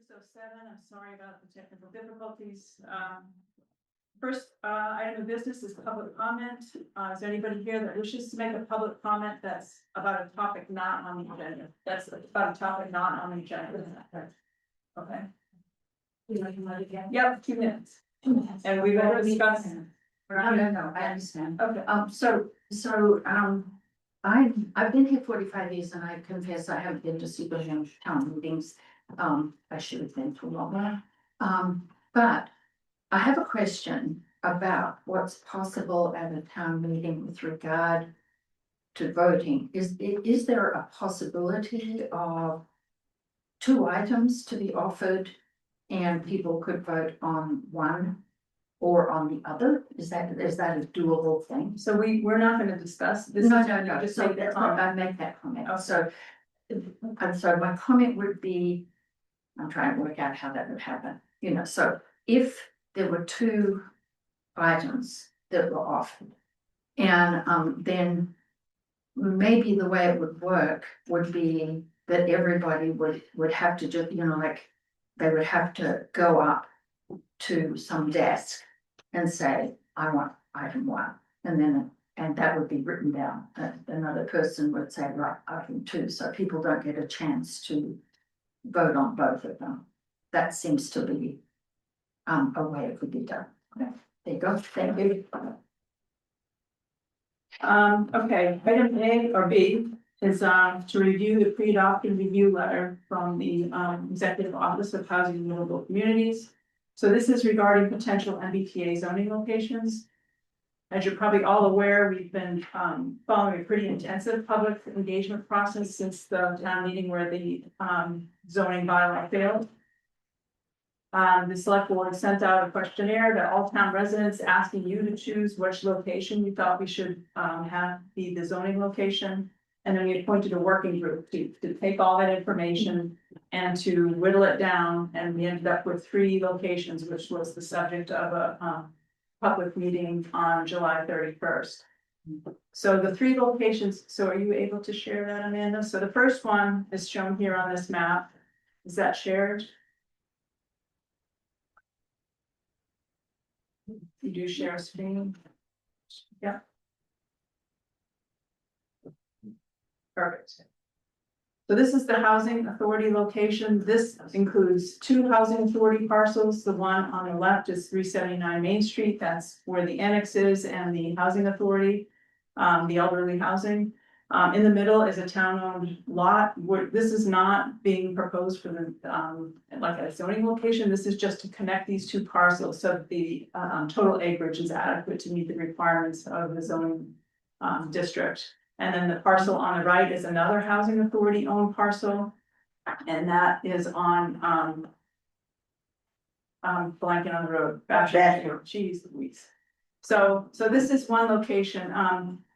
6:07. I'm sorry about the technical difficulties. First item of business is public comment. Is there anybody here that wishes to make a public comment that's about a topic not on the agenda? That's about a topic not on the agenda. Okay. Yep, 2 minutes. And we will discuss. No, I understand. Okay. I've been here 45 years and I confess I haven't been to Superham town meetings. I should have been for longer. But I have a question about what's possible at a town meeting with regard to voting. Is there a possibility of 2 items to be offered and people could vote on one or on the other? Is that a doable thing? So we're not going to discuss this. No. Just So make that comment. I make that comment. Okay. So my comment would be, I'm trying to work out how that would happen. So if there were 2 items that were offered, and then maybe the way it would work would be that everybody would have to just, like they would have to go up to some desk and say, I want item 1, and that would be written down. Another person would say, right, item 2, so people don't get a chance to vote on both of them. That seems to be a way it could be done. Okay. There you go. Thank you. Okay, item A or B is to review the pre-adoption review letter from the Executive Office of Housing and Livable Communities. So this is regarding potential MBTA zoning locations. As you're probably all aware, we've been following a pretty intensive public engagement process since the town meeting where the zoning bylaw failed. The select board sent out a questionnaire to all town residents asking you to choose which location you thought we should have be the zoning location. And then we appointed a working group to take all that information and to whittle it down. And we ended up with 3 locations, which was the subject of a public meeting on July 31st. So the 3 locations, so are you able to share that, Amanda? So the first one is shown here on this map. Is that shared? You do share a screen? Yeah. Perfect. So this is the housing authority location. This includes 2 housing authority parcels. The one on the left is 379 Main Street. That's where the annex is and the housing authority, the elderly housing. In the middle is a town-owned lot. This is not being proposed for the like a zoning location. This is just to connect these 2 parcels so that the total acreage is adequate to meet the requirements of the zoning district. And then the parcel on the right is another housing authority owned parcel. And that is on blanking on the road. Geez Louise. So this is one location.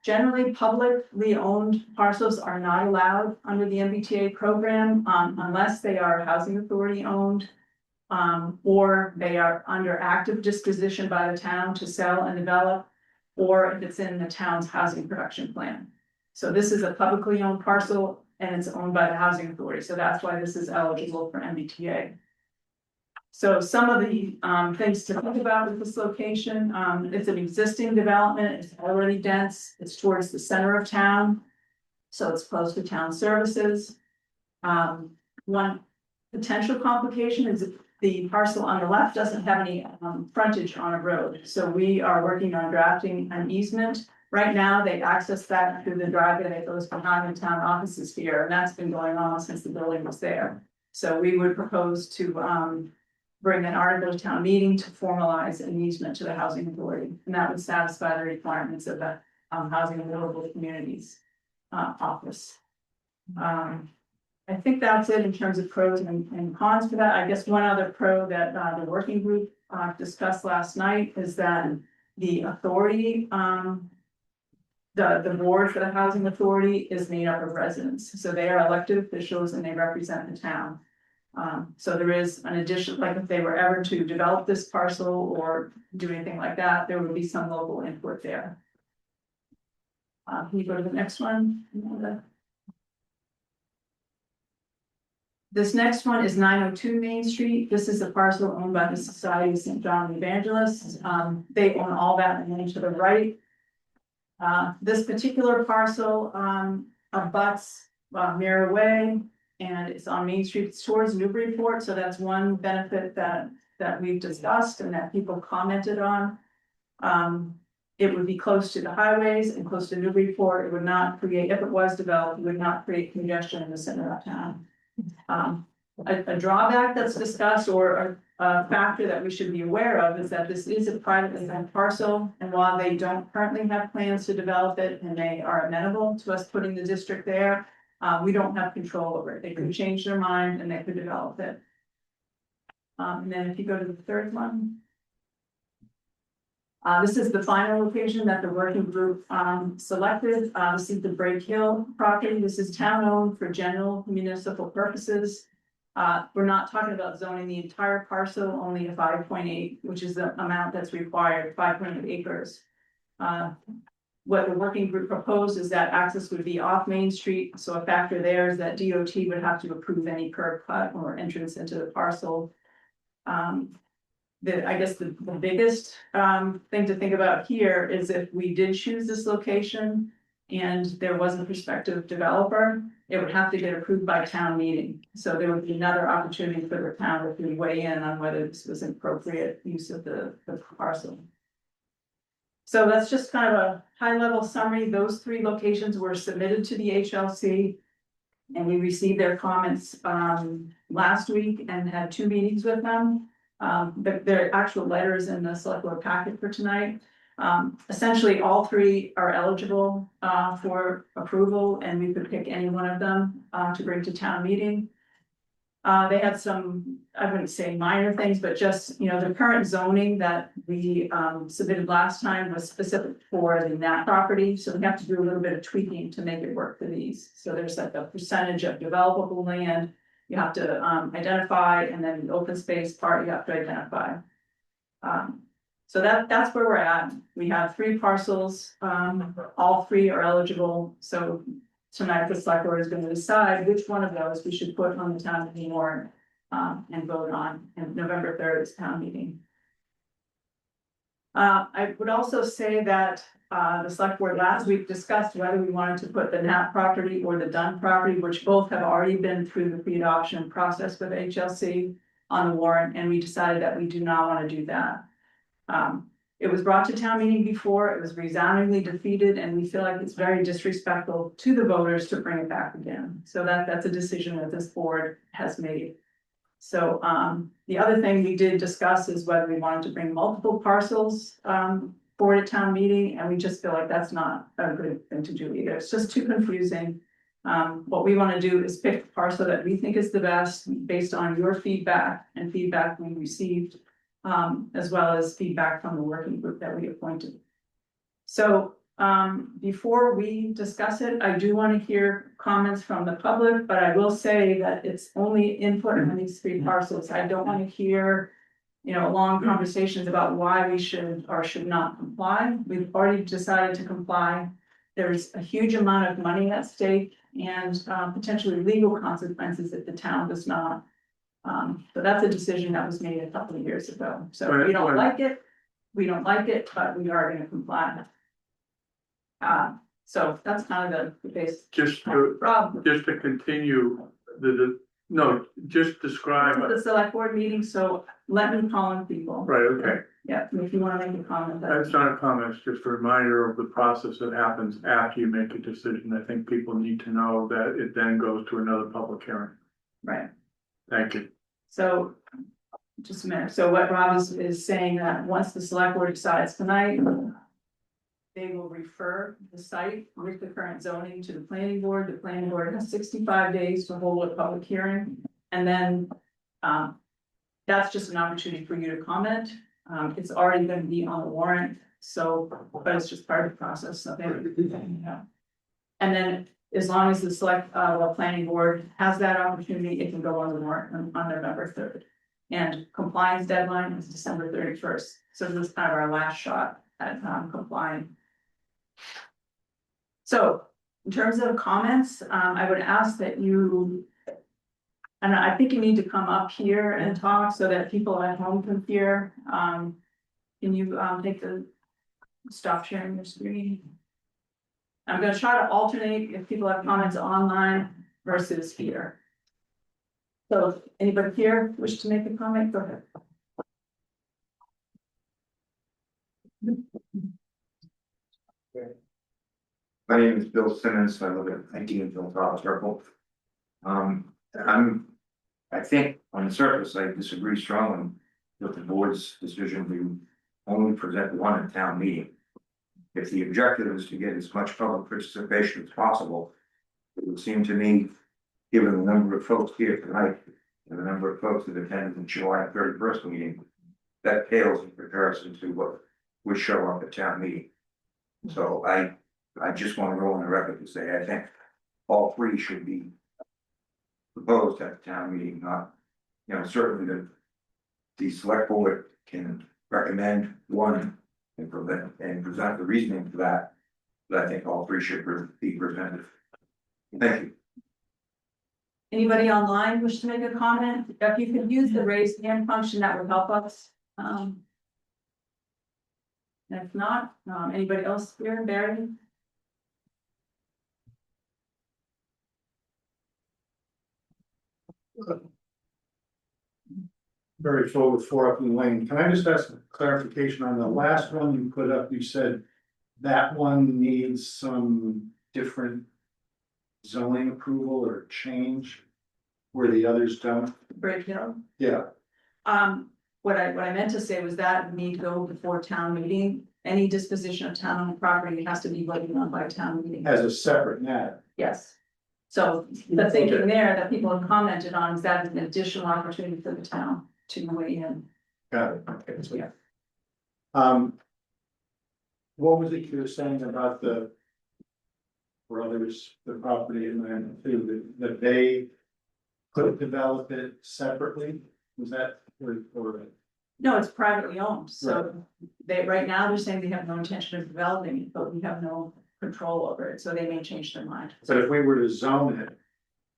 Generally publicly owned parcels are not allowed under the MBTA program unless they are housing authority owned or they are under active disposition by the town to sell and develop, or if it's in the town's housing production plan. So this is a publicly owned parcel and it's owned by the housing authority. So that's why this is eligible for MBTA. So some of the things to think about with this location, it's an existing development, it's already dense, it's towards the center of town. So it's close to town services. One potential complication is the parcel on the left doesn't have any frontage on a road. So we are working on drafting an easement. Right now, they access that through the driveway that goes behind the town offices here, and that's been going on since the building was there. So we would propose to bring an article to town meeting to formalize an easement to the housing authority, and that would satisfy the requirements of the Housing and Livable Communities office. I think that's it in terms of pros and cons for that. I guess one other pro that the working group discussed last night is that the authority, the board for the housing authority is made up of residents. So they are elected officials and they represent the town. So there is an addition, like if they were ever to develop this parcel or do anything like that, there would be some local input there. Can you go to the next one? This next one is 902 Main Street. This is a parcel owned by the Society of St. John the Evangelist. They own all that land to the right. This particular parcel, abuts, Mirror Way, and it's on Main Street, it's towards Newburyport, so that's one benefit that we've discussed and that people commented on. It would be close to the highways and close to Newburyport. It would not create, if it was developed, it would not create congestion in the center of town. A drawback that's discussed or a factor that we should be aware of is that this is a privately owned parcel. And while they don't currently have plans to develop it and they are amenable to us putting the district there, we don't have control over it. They could change their mind and they could develop it. And then if you go to the third one. This is the final location that the working group selected. This is the Break Hill property. This is town owned for general municipal purposes. We're not talking about zoning the entire parcel, only a 5.8, which is the amount that's required, 5.8 acres. What the working group proposed is that access would be off Main Street. So a factor there is that DOT would have to approve any curb cut or entrance into the parcel. I guess the biggest thing to think about here is if we did choose this location and there was a prospective developer, it would have to get approved by town meeting. So there would be another opportunity for the town to weigh in on whether this was an appropriate use of the parcel. So that's just kind of a high level summary. Those three locations were submitted to the HLC. And we received their comments last week and had 2 meetings with them. But their actual letters in the select board packet for tonight. Essentially, all 3 are eligible for approval, and we could pick any one of them to bring to town meeting. They had some, I wouldn't say minor things, but just, the current zoning that we submitted last time was specific for that property. So we have to do a little bit of tweaking to make it work for these. So there's like a percentage of developable land you have to identify, and then the open space part you have to identify. So that's where we're at. We have 3 parcels, all 3 are eligible. So tonight the select board is going to decide which one of those we should put on the town meeting warrant and vote on, and November 3rd is town meeting. I would also say that the select board last week discussed whether we wanted to put the Knapp property or the Dunn property, which both have already been through the pre-adoption process with HLC on the warrant, and we decided that we do not want to do that. It was brought to town meeting before, it was resoundingly defeated, and we feel like it's very disrespectful to the voters to bring it back again. So that's a decision that this board has made. So the other thing we did discuss is whether we wanted to bring multiple parcels forward at town meeting, and we just feel like that's not a good thing to do either. It's just too confusing. What we want to do is pick the parcel that we think is the best based on your feedback and feedback we received, as well as feedback from the working group that we appointed. So before we discuss it, I do want to hear comments from the public, but I will say that it's only input on these 3 parcels. I don't want to hear, long conversations about why we should or should not comply. We've already decided to comply. There's a huge amount of money at stake and potentially legal consequences if the town does not. But that's a decision that was made a couple of years ago. So we don't like it, but we are going to comply. So that's kind of the base. Just to continue just describe. The select board meeting, so let me call in people. Right, okay. Yeah, if you want to make a comment. That's not a comment, it's just a reminder of the process that happens after you make a decision. I think people need to know that it then goes to another public hearing. Right. Thank you. So, just a minute. So what Rob is saying that once the select board decides tonight, they will refer the site with the current zoning to the planning board. The planning board has 65 days to hold a public hearing. And then that's just an opportunity for you to comment. It's already going to be on the warrant. So, but it's just part of the process. So and then as long as the planning board has that opportunity, it can go on the warrant on November 3rd. And compliance deadline is December 31st. So this is kind of our last shot at complying. So in terms of comments, I would ask that you And I think you need to come up here and talk so that people at home can hear. Can you, take the, stop sharing your screen? I'm gonna try to alternate if people have comments online versus here. So if anybody here wish to make a comment, go ahead. My name is Bill Simmons, I live at 19 Phillips Circle. I think on the surface, I disagree strongly with the board's decision to only present one at town meeting. If the objective is to get as much public participation as possible, it would seem to me, given the number of folks here tonight and the number of folks that attended the July 31st meeting, that pales in comparison to what would show up at town meeting. So I just want to go on the record to say, I think all three should be proposed at the town meeting, not, certainly the select board can recommend one and present the reasoning for that. But I think all three should be presented. Thank you. Anybody online wish to make a comment? If you could use the raise hand function, that would help us. If not, anybody else here, Barry? Very full with 4 Upland Lane. Can I just ask a clarification on the last one you put up? You said that one needs some different zoning approval or change where the others don't? Bridge Hill? Yeah, What I meant to say was that need to go before town meeting. Any disposition of town property has to be voted on by town meeting. as a separate matter. Yes. So the thinking there that people have commented on is that an additional opportunity for the town to weigh in. Got it. Okay. So, Yeah. What was it you were saying about the brothers, the property in there, that they could develop it separately? Was that or No, it's privately owned, so right now they're saying they have no intention of developing it, but we have no control over it, so they may change their mind. but if we were to zone it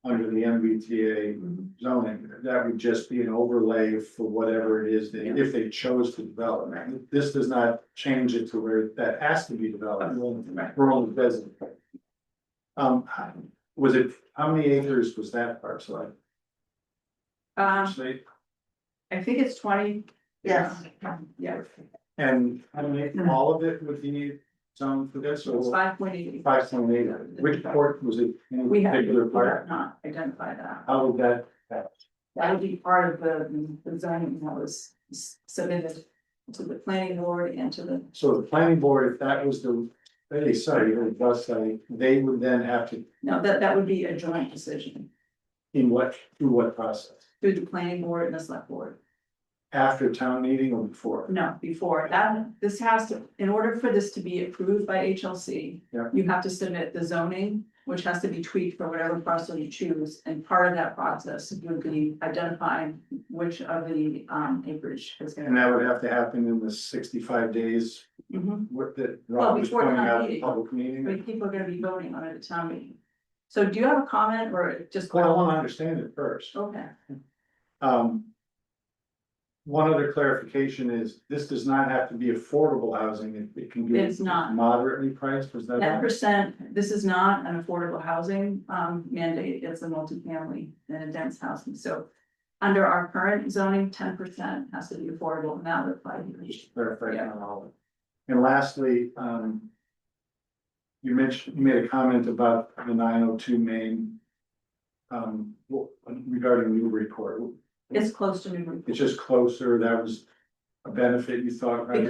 under the MBTA zoning, that would just be an overlay for whatever it is that if they chose to develop. This does not change it to where that has to be developed. We're only visiting. Was it, how many acres was that parcel? Actually, I think it's 20. Yes. Yeah, and how many, all of it would be zoned for this it's or 5.8. 5.8? Which port was it? Any We particular have part? not identified that. How would that? That would be part of the zoning that was submitted to the planning board and to the, So the planning board, if that was the, they would then have to, no, that would be a joint decision through what process? through the planning board and the select board. After town meeting or before? No, before that, this has to, in order for this to be approved by HLC. Yeah. You have to submit the zoning, which has to be tweaked for whatever parcel you choose, and part of that process would be identifying which of the acreage is And gonna. that would have to happen in the 65 days Mhm. with that Well, Rob was before pointing town out in the meeting. public meeting. But people are gonna be voting on it at town meeting. So do you have a comment or just? Well, I want to understand it first. Okay, One other clarification is this does not have to be affordable housing. It can be. It's not. Moderately priced, was that? 10%, this is not an affordable housing mandate, it's a multifamily and a dense housing, so. Under our current zoning, 10% has to be affordable, now they're 5 years. Just clarify Yeah. on all of it. And lastly, you made a comment about the 902 Main. Regarding Newbury Court, It's close to Newbury. it's just closer, that was a benefit you thought, right?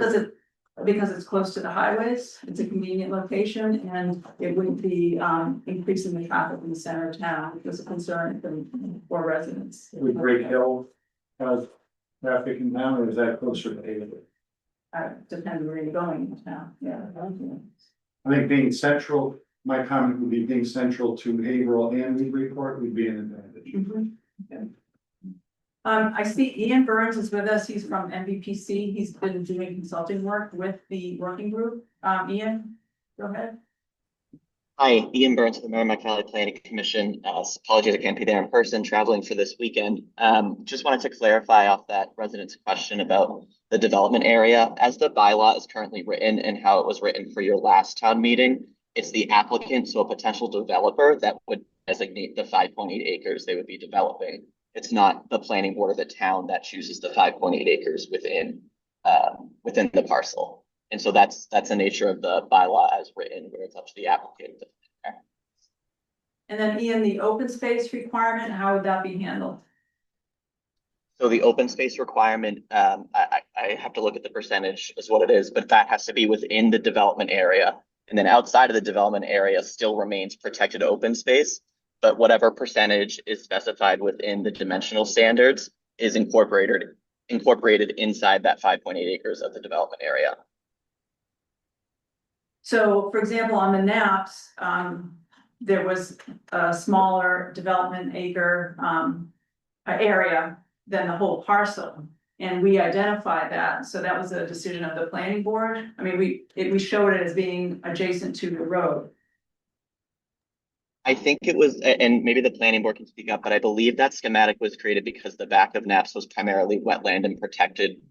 Because it's close to the highways, it's a convenient location, and it wouldn't be increasing the traffic in the center of town, because of concern for residents. Would Great Hill have traffic in town, or is that closer to Haverhill? Depends where you're going in town, yeah. I think being central, my comment would be being central to Haverhill and Newbury Court would be an advantage. Mhm. Okay. I see Ian Burns is with us, he's from MVPC, he's been doing consulting work with the working group. Ian, go ahead. Hi, Ian Burns from the Merrimack Valley Planning Commission. Apologies I can't be there in person, traveling for this weekend. Just wanted to clarify off that resident's question about the development area. As the bylaw is currently written and how it was written for your last town meeting, it's the applicant, so a potential developer, that would designate the 5.8 acres they would be developing. It's not the planning board of the town that chooses the 5.8 acres within the parcel. And so that's the nature of the bylaw as written, where it's up to the applicant. And then Ian, the open space requirement, how would that be handled? So the open space requirement, I have to look at the percentage is what it is, but that has to be within the development area. And then outside of the development area still remains protected open space, but whatever percentage is specified within the dimensional standards is incorporated inside that 5.8 acres of the development area. So for example, on the NAPS, there was a smaller development acre area than the whole parcel. And we identified that, so that was a decision of the planning board. I mean, we showed it as being adjacent to the road. I think it was, and maybe the planning board can speak up, but I believe that schematic was created because the back of NAPS was primarily wetland and protected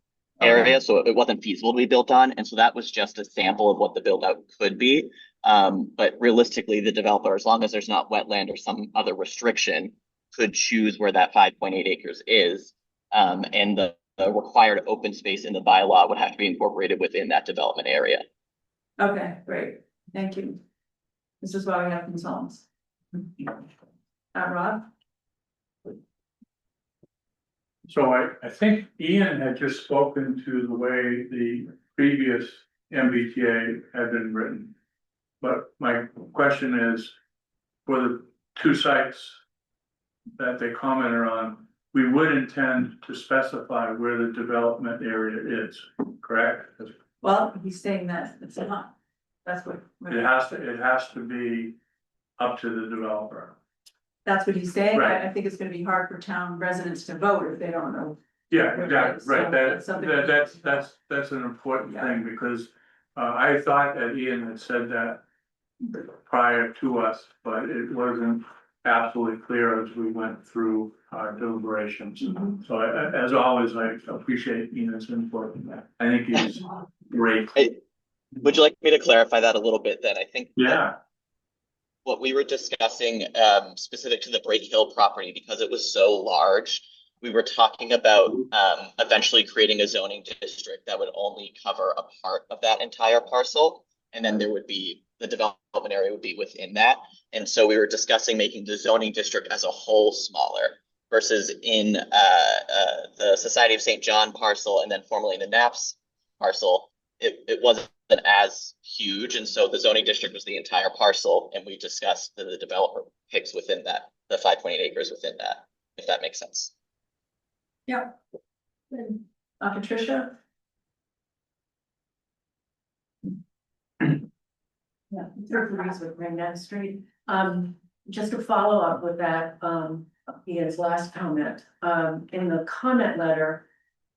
area, so it wasn't feasible to be built on. And so that was just a sample of what the build out could be. But realistically, the developer, as long as there's not wetland or some other restriction, could choose where that 5.8 acres is. And the required open space in the bylaw would have to be incorporated within that development area. Okay, great, thank you. This is why we have consultants. Rob? So I think Ian had just spoken to the way the previous MBTA had been written. But my question is, for the two sites that they commented on, we would intend to specify where the development area is, correct? Well, he's saying that it's not, that's what. It has to be up to the developer. That's what he's saying. Right. I think it's gonna be hard for town residents to vote if they don't know. Yeah, Right, exactly, right, so that's something- that's an important Yeah. thing, because I thought that Ian had said that prior to us, but it wasn't absolutely clear as we went through our deliberations. Mhm. So as always, I appreciate Ian's input. I think he's great. Would you like me to clarify that a little bit then? I think Yeah, what we were discussing, specific to the Break Hill property, because it was so large, we were talking about eventually creating a zoning district that would only cover a part of that entire parcel. And then there would be, the development area would be within that. And so we were discussing making the zoning district as a whole smaller versus in the Society of St. John parcel and then formerly the NAPS parcel, it wasn't as huge. And so the zoning district was the entire parcel. And we discussed the developer picks within that, the 5.8 acres within that, if that makes sense. Yeah. Patricia? Yeah, agrees with Grand Street. Just to follow up with that, Ian's last comment, in the comment letter,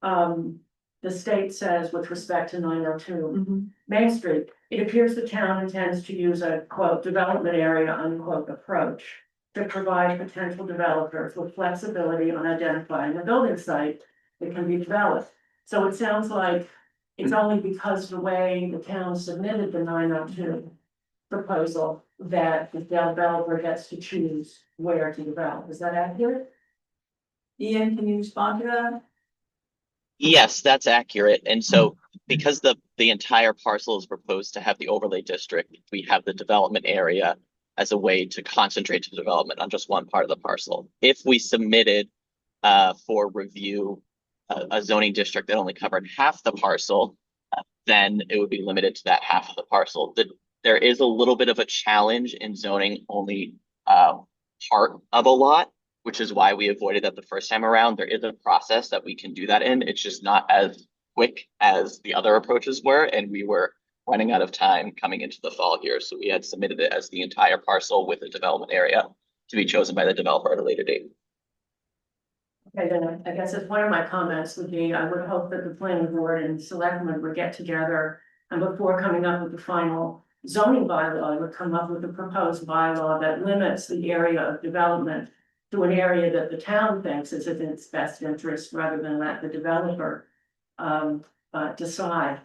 the state says with respect to 902 Main Street, it appears the town intends to use a quote development area unquote approach to provide potential developers with flexibility on identifying a building site that can be developed. So it sounds like it's only because the way the town submitted the 902 proposal that the developer gets to choose where to develop. Is that accurate? Ian, can you respond to that? Yes, that's accurate. And so because the entire parcel is proposed to have the overlay district, we have the development area as a way to concentrate the development on just one part of the parcel. If we submitted for review a zoning district that only covered half the parcel, then it would be limited to that half of the parcel. There is a little bit of a challenge in zoning only part of a lot, which is why we avoided that the first time around. There is a process that we can do that in. It's just not as quick as the other approaches were, and we were running out of time coming into the fall here. So we had submitted it as the entire parcel with a development area to be chosen by the developer at a later date. Okay, then I guess as one of my comments would be, I would hope that the planning board and selectmen would get together and before coming up with the final zoning bylaw, would come up with a proposed bylaw that limits the area of development to an area that the town thinks is in its best interest, rather than let the developer decide.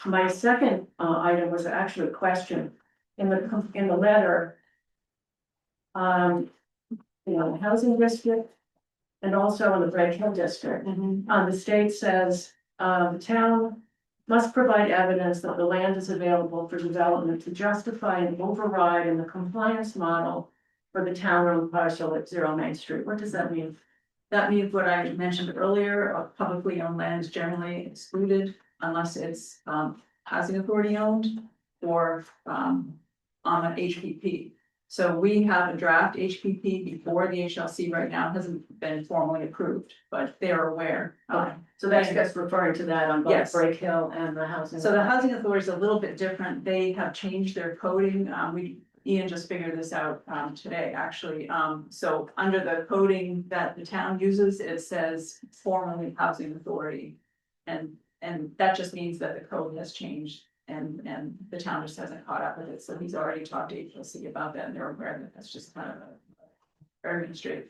My second item was actually a question in the letter. Housing district and also in the Bright Hill district. The state says, the town must provide evidence that the land is available for development to justify an override in the compliance model for the town-owned parcel at 0 Main Street. What does that mean? That means what I mentioned earlier, publicly owned land is generally excluded unless it's housing authority owned or on an HPP. So we have a draft HPP before the HLC right now, hasn't been formally approved, but they're aware. Okay. So that's just referring to that on both Yes. Brick Hill and the housing. So the housing authority is a little bit different. They have changed their coding. Ian just figured this out today, actually. So under the coding that the town uses, it says formerly housing authority. And that just means that the code has changed and the town just hasn't caught up with it. So he's already talked to HLC about that and they're aware that that's just kind of a very administrative.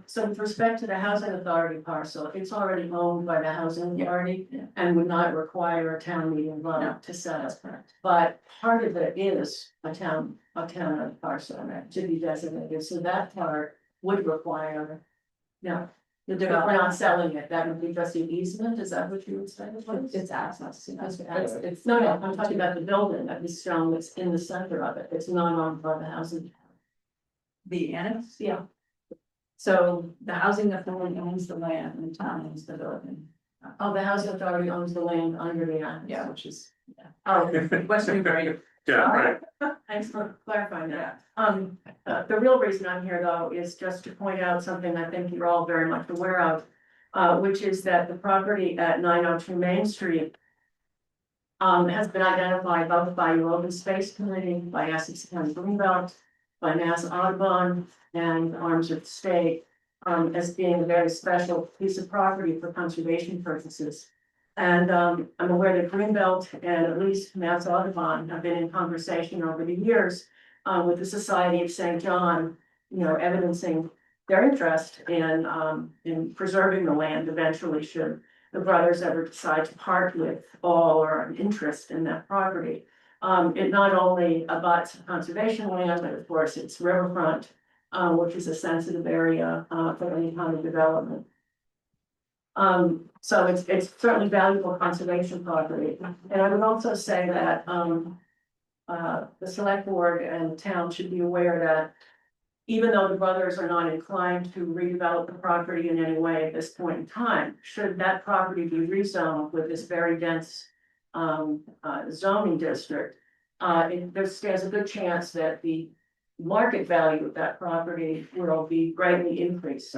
So with respect to the housing authority parcel, it's already owned by the housing authority Yeah. and would not require a town meeting No. vote to set That's up. correct. But part of it is a town parcel to be designated, so that part would require. No, The if we're development, not selling it, that would be just the easement, is that what you would say? it's access, you know, it's. No, I'm talking about the building that is shown that's in the center of it, it's not owned by the housing. The annex. Yeah. So the housing authority owns the land and the town owns the building. Oh, the housing authority owns the land under the annex. Yeah, which is Oh, West Newbury. Yeah, right. thanks for clarifying that. Yeah. The real reason I'm here though is just to point out something I think you're all very much aware of. Which is that the property at 902 Main Street. Has been identified both by your Open Space Committee, by Essex County Greenbelt, by Mass Audubon and Arms of the State. As being a very special piece of property for conservation purposes. And I'm aware that Greenbelt and at least Mass Audubon have been in conversation over the years with the Society of St. John, evidencing their interest in preserving the land eventually should the brothers ever decide to part with all or an interest in that property. It not only abuts conservation land, but of course it's riverfront, which is a sensitive area for any kind of development. So it's certainly valuable conservation property. And I would also say that the select board and the town should be aware that even though the brothers are not inclined to redevelop the property in any way at this point in time, should that property be rezoned with this very dense zoning district, there stands a good chance that the market value of that property will be greatly increased.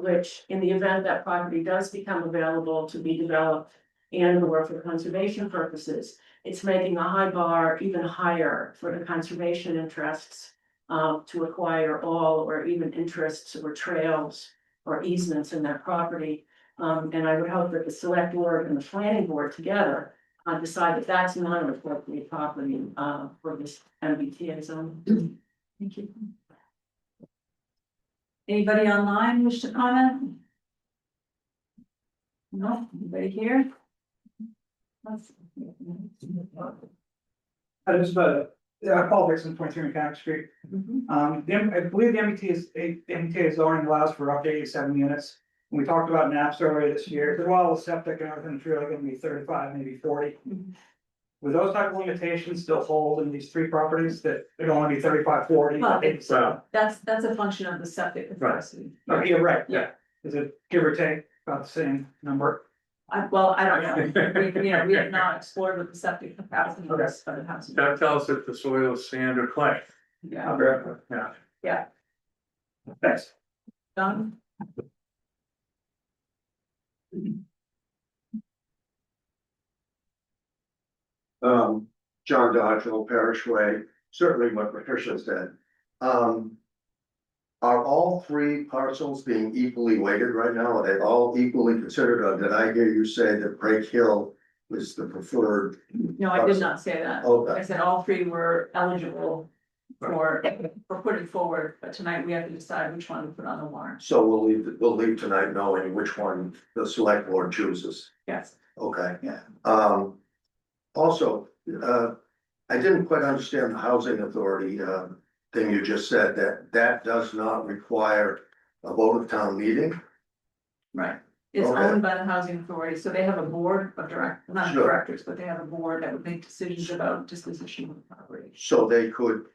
Which in the event that property does become available to be developed and or for conservation purposes, it's making a high bar even higher for the conservation interests to acquire all or even interests or trails or easements in that property. And I would hope that the select board and the planning board together decide that that's not an appropriate property for this MBTA zone. Thank you. Anybody online wish to comment? No, anybody here? I just, Paul Dixon, 23 Mechanic Street. I believe the MBTA zoning allows for up to 87 units. And we talked about naps earlier this year, while the septic and everything's really gonna be 35, maybe 40. Would those type of limitations still hold in these 3 properties that it'd only be 35, 40? Well, Well, That's a function of the septic capacity. Oh, yeah, right, Yeah. yeah. Is it give or take about the same number? I don't know. We have not explored what the septic capacity is for the house. that tells if the soil is sand or clay. Yeah, Yeah. Thanks. done. John Dodgel, Parish Way, certainly what Patricia said. Are all 3 parcels being equally weighted right now? Are they all equally considered, or did I hear you say that Break Hill is the preferred. No, I did not say that. I Okay, said all three were eligible for putting forward, but tonight we have to decide which one to put on the warrant. so we'll leave tonight knowing which one the select board chooses. Yes. Okay. Yeah. Also, I didn't quite understand the housing authority, thing you just said, that does not require a vote of town meeting. Right. It's Okay. owned by the housing authority, so they have a board of not Sure. directors, but they have a board that would make decisions about disposition of property. So they would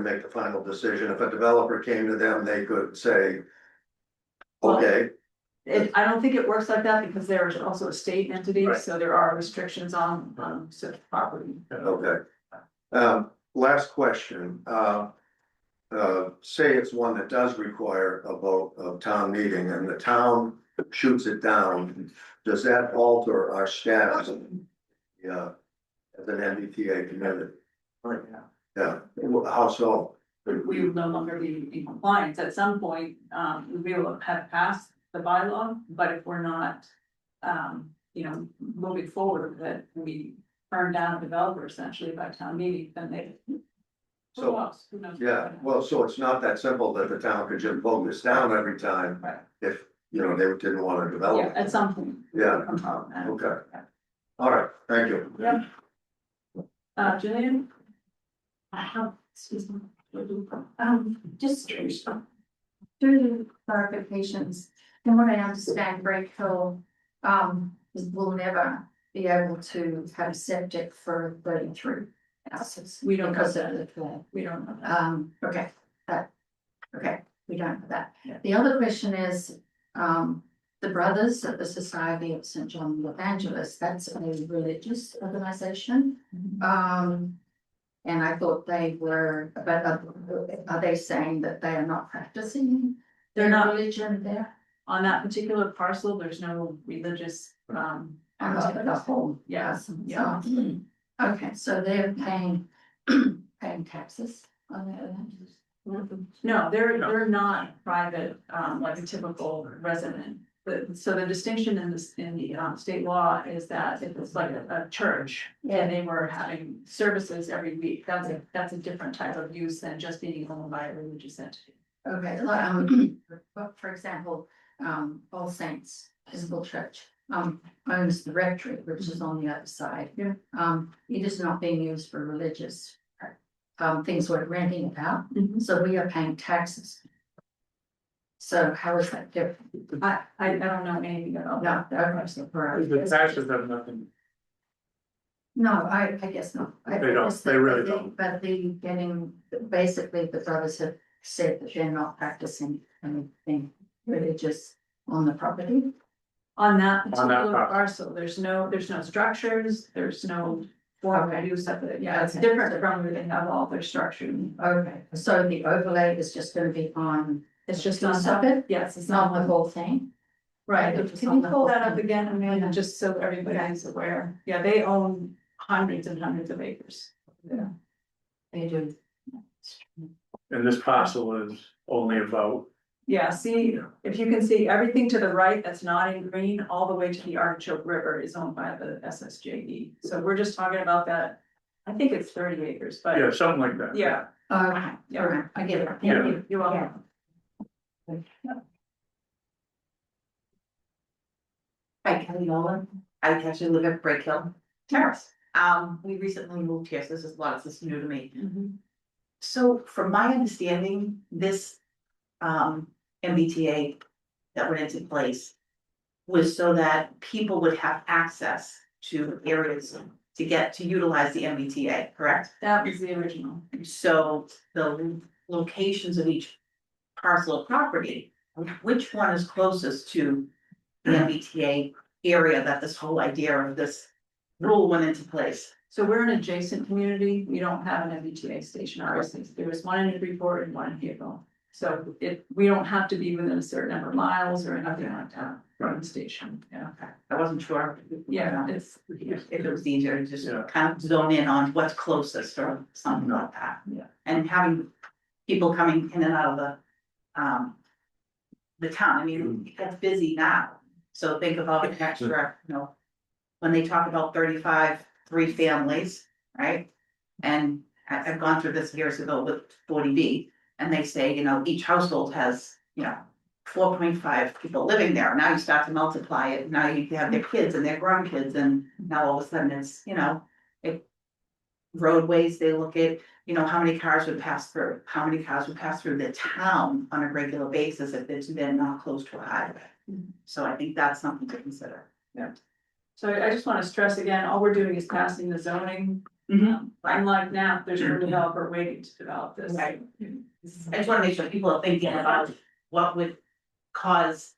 make the final decision. If a developer came to them, they could say, Well, okay, I don't think it works like that because there is also a state entity, Right. so there are restrictions on such property. okay. Last question, say it's one that does require a vote of town meeting and the town shoots it down, does that alter our status? Yeah, as an MBTA community, yeah, how so? We will no longer be in compliance. At some point, we will have passed the bylaw, but if we're not, moving forward, that we turn down a developer essentially by town meeting, then they. Who So, knows? Who knows? yeah, well, so it's not that simple that the town could just vote this down every time Right. if, they didn't want to Yeah, develop. at some point. Yeah. Become problematic. Okay. All right, thank you. Yep. Jillian? Excuse me. Just two clarifications. From what I understand, Break Hill, will never be able to have septic for 33 houses. We don't know because that. of the flood. We don't know that. Okay, okay, we don't know that. Yeah. The other question is, the Brothers of the Society of St. John the Evangelist, that's a religious organization. And I thought they were, but are they saying that they are not practicing They're their not. religion there? On that particular parcel, there's no religious, The whole. Yes, So, yeah. Okay, so they're paying, paying taxes on that. No, they're not private, like a typical resident. So the distinction in this, in the state law is that if it's like a church and they were having services every week, that's a different type of use than just being owned by a religious entity. Okay, but for example, All Saints Visible Church, owns the rectory, which is on the other side. Yeah. It is not being used for religious, things we're renting it out, so we are paying taxes. So how is that different? I don't know anything about No, that. okay. The taxes have nothing, No, I guess not. They don't. They really don't. But basically, the brothers have said that they're not practicing anything religious on the property. On that particular parcel. parcel, there's no structures, there's no form of Okay. use of it. Yeah, it's Okay. different from where they have all their structure. Okay, so the overlay is just gonna be on, It's just on on top top. of it? Yes, it's Not not the whole thing? right. It's Can on you the pull whole that up thing. again, Amanda, Yeah. just so everybody's aware? Yeah, they own hundreds and hundreds of acres. Yeah. They do. and this parcel is only about, Yeah, see, if you can see, everything to the right that's not in green, all the way to the Artichoke River is owned by the SSJE. So we're just talking about that. I think it's 30 acres, but yeah, something like that. Okay, Yeah. all right, I get it. Yeah. Thank you. you're welcome. Hi, Kelly Nolan. I actually live at Break Hill Terrace. We recently moved here, so this is this is new to me. So from my understanding, this MBTA that went into place was so that people would have access to areas to utilize the MBTA, correct? That was the original. So the locations of each parcel of property, which one is closest to the MBTA area that this whole idea of this rule went into place? So we're an adjacent community. We don't have an MBTA station, obviously. There was one in Newbury and one in Haverhill. So we don't have to be within a certain number of miles or nothing like that from the station. Yeah. Okay, I wasn't sure. Yeah, it's, If it was easier to just Yeah. kind of zone in on what's closest or something like that. Yeah. And having people coming in and out of the town, I mean, it's busy now, so think about an extra, when they talk about 35, 3 families, right? And I've gone through this years ago with 40B, and they say, you know, each household has, you know, 4.5 people living there. Now you start to multiply it, now you have their kids and their grandkids, and now all of a sudden it's, you know, it. Roadways, they look at, you know, how many cars would pass through, how many cars would pass through the town on a regular basis if it's been not close to a highway. So I think that's something to consider. So I just wanna stress again, all we're doing is passing the zoning. Unlike now, there's no developer waiting to develop this. Right. I just wanna make sure people are thinking about what would cause.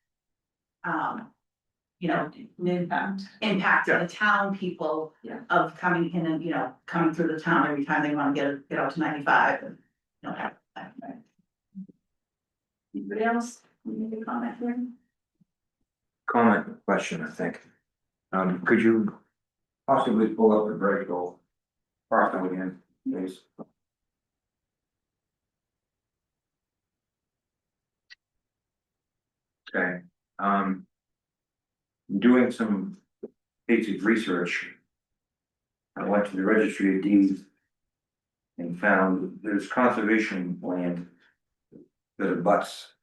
You know, An impact. impact to the town people. Yeah. Of coming in and, you know, coming through the town every time they wanna get out to 95 and. You know, Anybody else? Make a comment here? Comment, question, I think. Could you possibly pull up the vertical parcel again, please? Okay, doing some basic research. I went to the registry of deeds. And found there's conservation land. That abuts,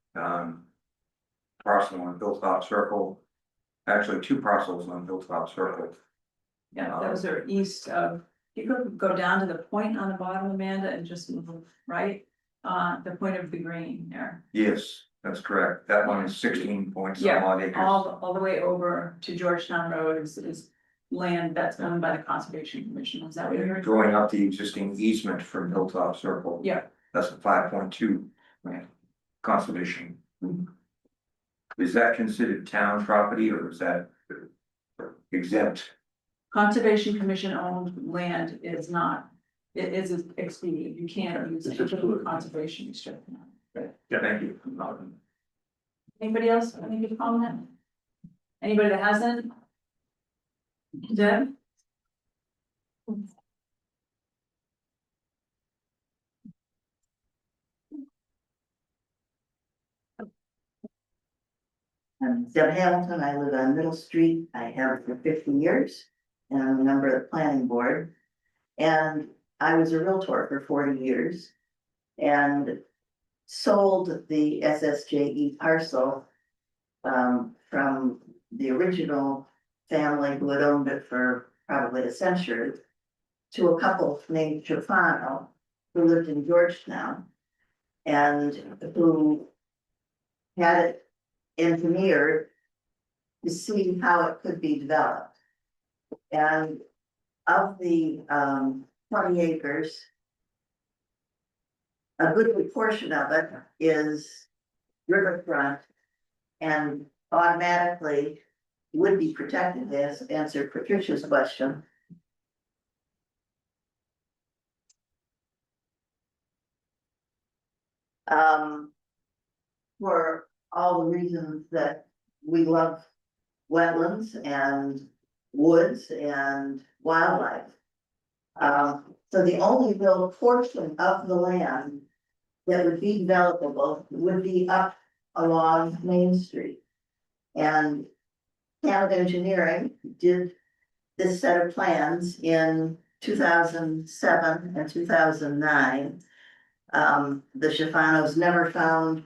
parcel on Hilltop Circle. Actually, 2 parcels on Hilltop Circle. Yeah, those are east of, you could go down to the point on the bottom, Amanda, and just move right, the point of the green there. Yes, that's correct. That one is 16 point some Yeah, odd acres. all the way over to Georgetown Road is land that's owned by the Conservation Commission, is that what you're? Going up the existing easement from Hilltop Circle. Yeah. That's a 5.2. Right. Conservation. Is that considered town property or is that exempt? Conservation Commission owned land is not, it is excluded, you can't use it for conservation restriction. Yeah, thank you. Anybody else, any good comment? Anybody that hasn't? Deb? I'm Deb Hamilton, I live on Middle Street, I have for 50 years, and I'm a member of the planning board. And I was a Realtor for 40 years. And sold the SSJE parcel. From the original family who had owned it for probably a century. To a couple named Chafano, who lived in Georgetown. And who had it engineered to see how it could be developed. And of the 20 acres, a good portion of it is riverfront and automatically would be protected, as answered Patricia's question. For all the reasons that we love wetlands and woods and wildlife. So the only real portion of the land that would be developable would be up along Main Street. And Canada Engineering did this set of plans in 2007 and 2009. The Shafanos never found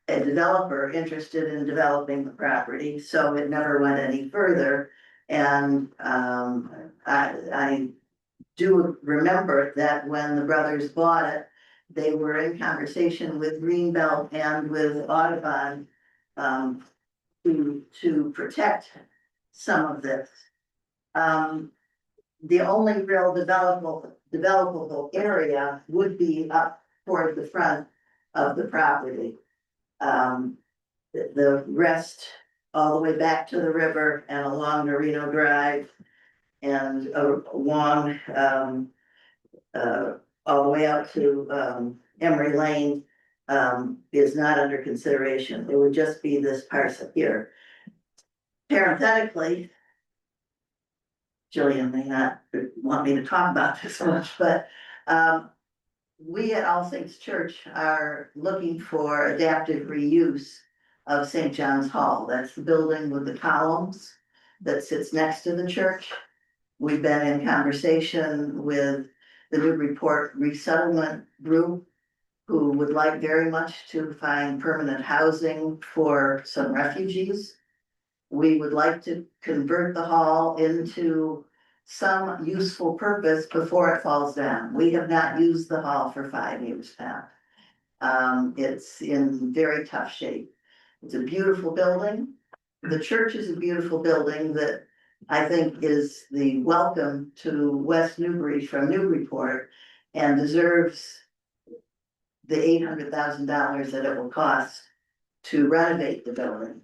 a developer interested in developing the property, so it never went any further. And I do remember that when the brothers bought it, they were in conversation with Greenbelt and with Audubon to protect some of this. The only real developable area would be up toward the front of the property. The rest all the way back to the river and along Norino Drive and along all the way out to Emery Lane is not under consideration. It would just be this parcel here. Parenthetically, Jillian may not want me to talk about this much, but we at All Saints Church are looking for adaptive reuse of St. John's Hall. That's the building with the columns that sits next to the church. we've been in conversation with the Newburyport Resettlement Group, who would like very much to find permanent housing for some refugees. We would like to convert the hall into some useful purpose before it falls down. We have not used the hall for 5 years now. It's in very tough shape. It's a beautiful building. The church is a beautiful building that I think is the welcome to West Newbury from Newburyport and deserves the $800,000 that it will cost to renovate the building.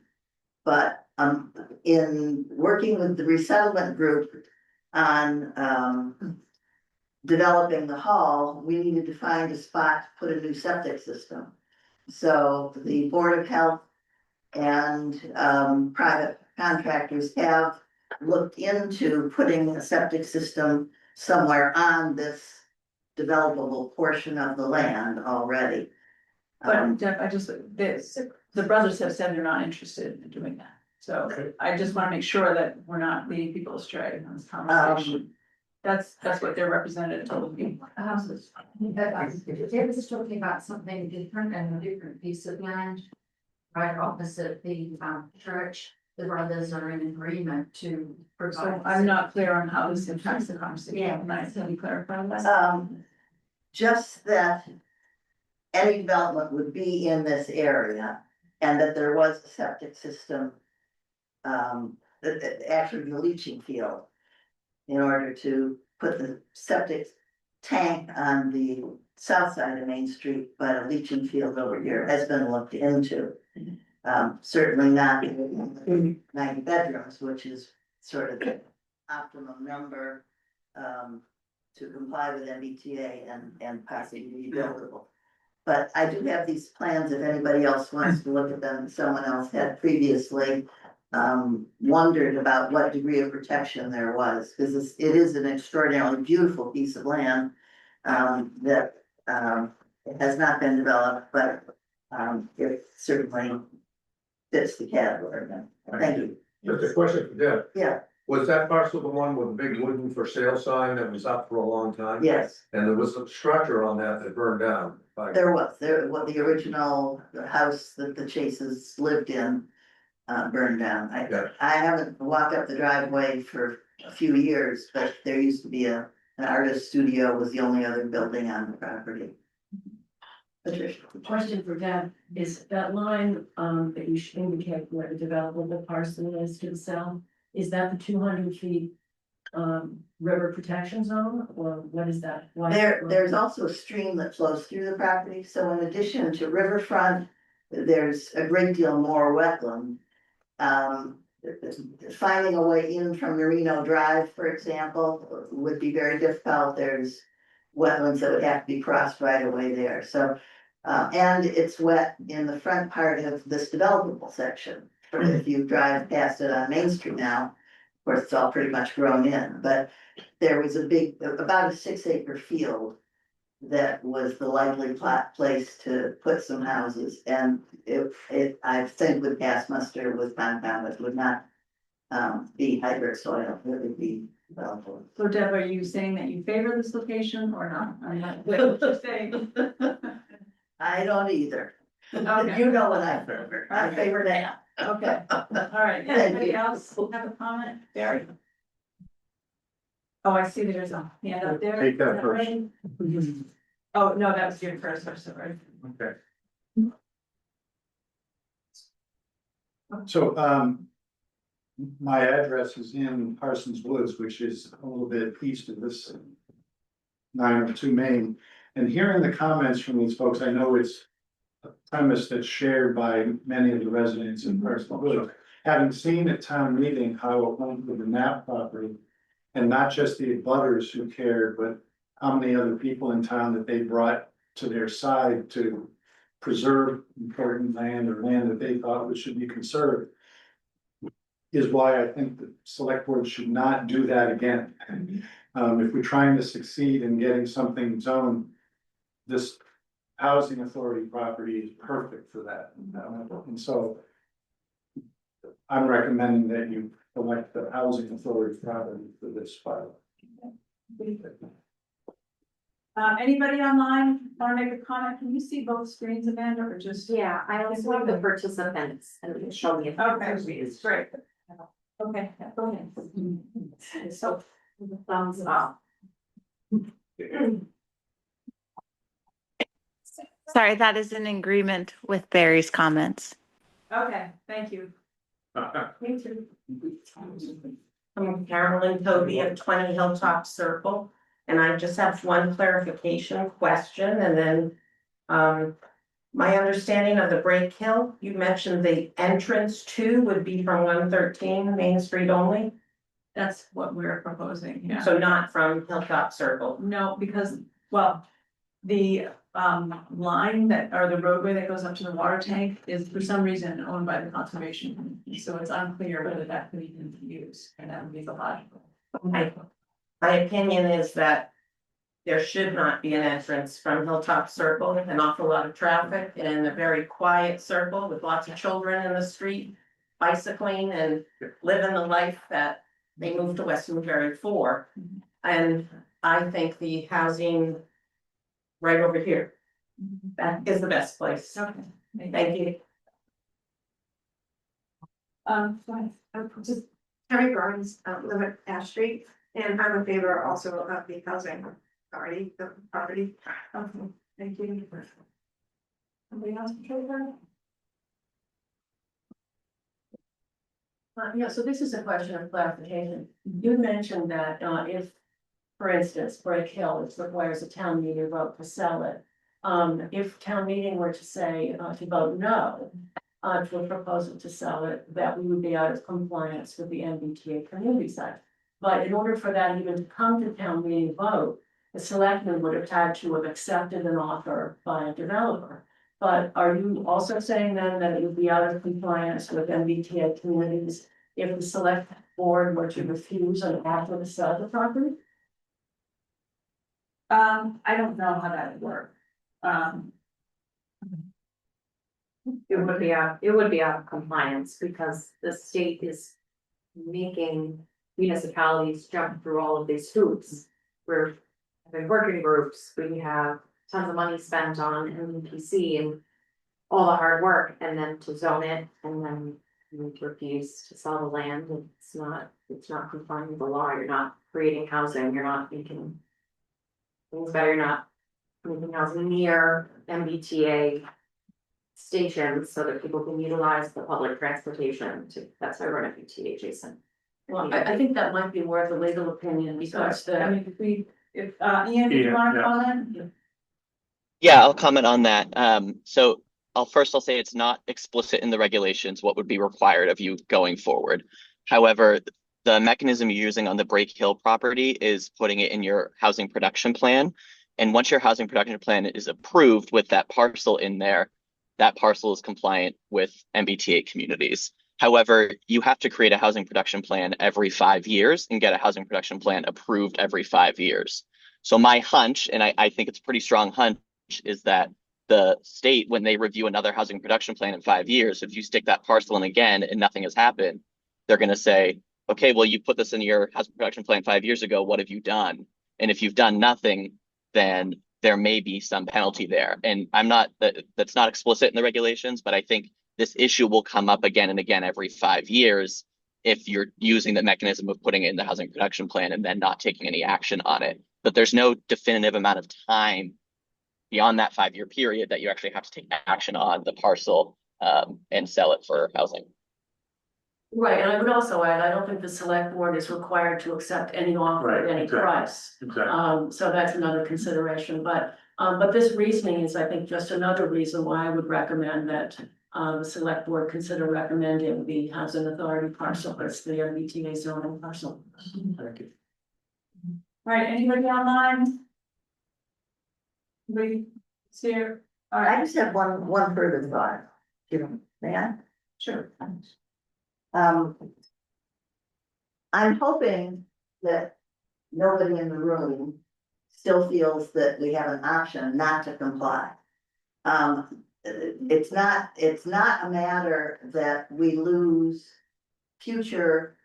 But in working with the resettlement group on developing the hall, we needed to find a spot to put a new septic system. So the Board of Health and private contractors have looked into putting a septic system somewhere on this developable portion of the land already. But Deb, the brothers have said they're not interested in doing that. So I just wanna make sure that we're not leading people astray in this conversation. That's what their representative told me. They was talking about something different and a different piece of land. Right opposite the church, the brothers are in agreement to So provide. I'm not clear on how this impacts the conversation. Yeah. Can you clarify that? Just that any development would be in this area and that there was a septic system. Actually the leaching field. In order to put the septic tank on the south side of Main Street, but a leaching field over here has been looked into. Certainly not 90 bedrooms, which is sort of the optimum number. To comply with MBTA and possibly be buildable. But I do have these plans if anybody else wants to look at them. Someone else had previously wondered about what degree of protection there was, because it is an extraordinarily beautiful piece of land that has not been developed, but it certainly fits the category. Thank you. Just a question for Deb. Yeah, Was that parcel the one with the big wooden for sale sign that was up for a long time? yes, And there was a structure on that burned down. there was, what the original house that the Chases lived in burned down. Yeah. I haven't walked up the driveway for a few years, but there used to be an artist studio was the only other building on the property. Patricia. Question for Deb, is that line, that you should indicate where the developable parcel is to the south, is that the 200 feet? River protection zone, or what is that? There's also a stream that flows through the property, so in addition to riverfront, there's a great deal more wetland. Finding a way in from Merino Drive, for example, would be very difficult. There's wetlands that would have to be crossed right away there, so. And it's wet in the front part of this developable section. If you drive past it on Main Street now, of course, it's all pretty much grown in, but there was about a 6-acre field that was the likely place to put some houses, and I think would pass muster with Concom, it would not be hybrid soil, it would be developable. So Deb, are you saying that you favor this location or not? I'm not, what you're saying. I don't either. Okay. You know what I favor. I Okay. favor that. Okay, all right. Thank Anybody you. else have a comment? Barry? Oh, I see there's a hand up there. Take that Is first. right? Oh, no, that was your first, right? Okay. So, my address is in Parsons Woods, which is a little bit east of this 902 Main. And hearing the comments from these folks, I know it's a premise that's shared by many of the residents in Parsons Woods. Having seen at town meeting how it went with the Knapp property, and not just the abutters who cared, but how many other people in town that they brought to their side to preserve important land or land that they thought should be conserved. Is why I think the select board should not do that again. If we're trying to succeed in getting something zoned, this housing authority property is perfect for that. And so I'm recommending that you elect the housing authority property for this file. Anybody online want to make a comment? Can you see both screens, Amanda, or just? Yeah, I also have the participants and it show me. Okay, it's great. Okay, go ahead. So, thumbs up. Sorry, that is in agreement with Barry's comments. Okay, thank you. Me too. I'm Carolyn Toby of 20 Hilltop Circle, and I just have one clarification question, and then my understanding of the Break Hill, you mentioned the entrance to would be from 113 Main Street only, That's what we're proposing, yeah. so not from Hilltop Circle. No, because, well, the line that, or the roadway that goes up to the water tank is for some reason owned by the conservation. Committee. So it's unclear whether that could even be used, and that would be the logical. My opinion is that there should not be an entrance from Hilltop Circle, an awful lot of traffic and a very quiet circle with lots of children in the street, bicycling and living the life that they moved to West Newbury for. And I think the housing right over here, that is the best place. Okay. Thank you. Go ahead. Just Terry Burns, live at Ash Street, and I'm in favor also of the housing authority, the property. Okay, thank you. Somebody else control that? Yeah, so this is a question of clarification. You mentioned that if, for instance, Break Hill, it requires a town meeting vote to sell it. If town meeting were to say to vote no to a proposal to sell it, that we would be out of compliance with the MBTA Communities Act. But in order for that even to come to town meeting vote, the selectmen would have had to have accepted an offer by a developer. But are you also saying then that it would be out of compliance with MBTA communities if the select board were to refuse an offer to sell the property? I don't know how that would work. It would be out of compliance because the state is making municipalities jump through all of these hoops. We're having working groups, we have tons of money spent on MPC and all the hard work, and then to zone it, and then you refuse to sell the land, it's not complying with the law, you're not creating housing, you're not making things better, you're not making housing near MBTA stations so that people can utilize the public transportation to, that's why we're an MBTA adjacent. Well, I think that might be worth a legal opinion because I the, mean, if Ian, do you want to Yeah. comment? Yeah, I'll comment on that. So I'll say it's not explicit in the regulations what would be required of you going forward. However, the mechanism you're using on the Break Hill property is putting it in your housing production plan. And once your housing production plan is approved with that parcel in there, that parcel is compliant with MBTA communities. However, you have to create a housing production plan every 5 years and get a housing production plan approved every 5 years. So my hunch, and I think it's a pretty strong hunch, is that the state, when they review another housing production plan in 5 years, if you stick that parcel in again and nothing has happened, they're going to say, okay, well, you put this in your housing production plan 5 years ago. What have you done? And if you've done nothing, then there may be some penalty there. And that's not explicit in the regulations, but I think this issue will come up again and again every 5 years if you're using the mechanism of putting it in the housing production plan and then not taking any action on it. But there's no definitive amount of time beyond that 5-year period that you actually have to take action on the parcel and sell it for housing. right, and I would also add, I don't think the select board is required to accept any offer at Right, any exactly. price. Exactly. So that's another consideration, but this reasoning is, I think, just another reason why I would recommend that the select board consider recommending the housing authority parcel as the MBTA zoning parcel. Thank you. Right, anybody online? We see her. All I right, just have one further thought, may I? sure. I'm hoping that nobody in the room still feels that we have an option not to comply. It's not a matter that we lose future,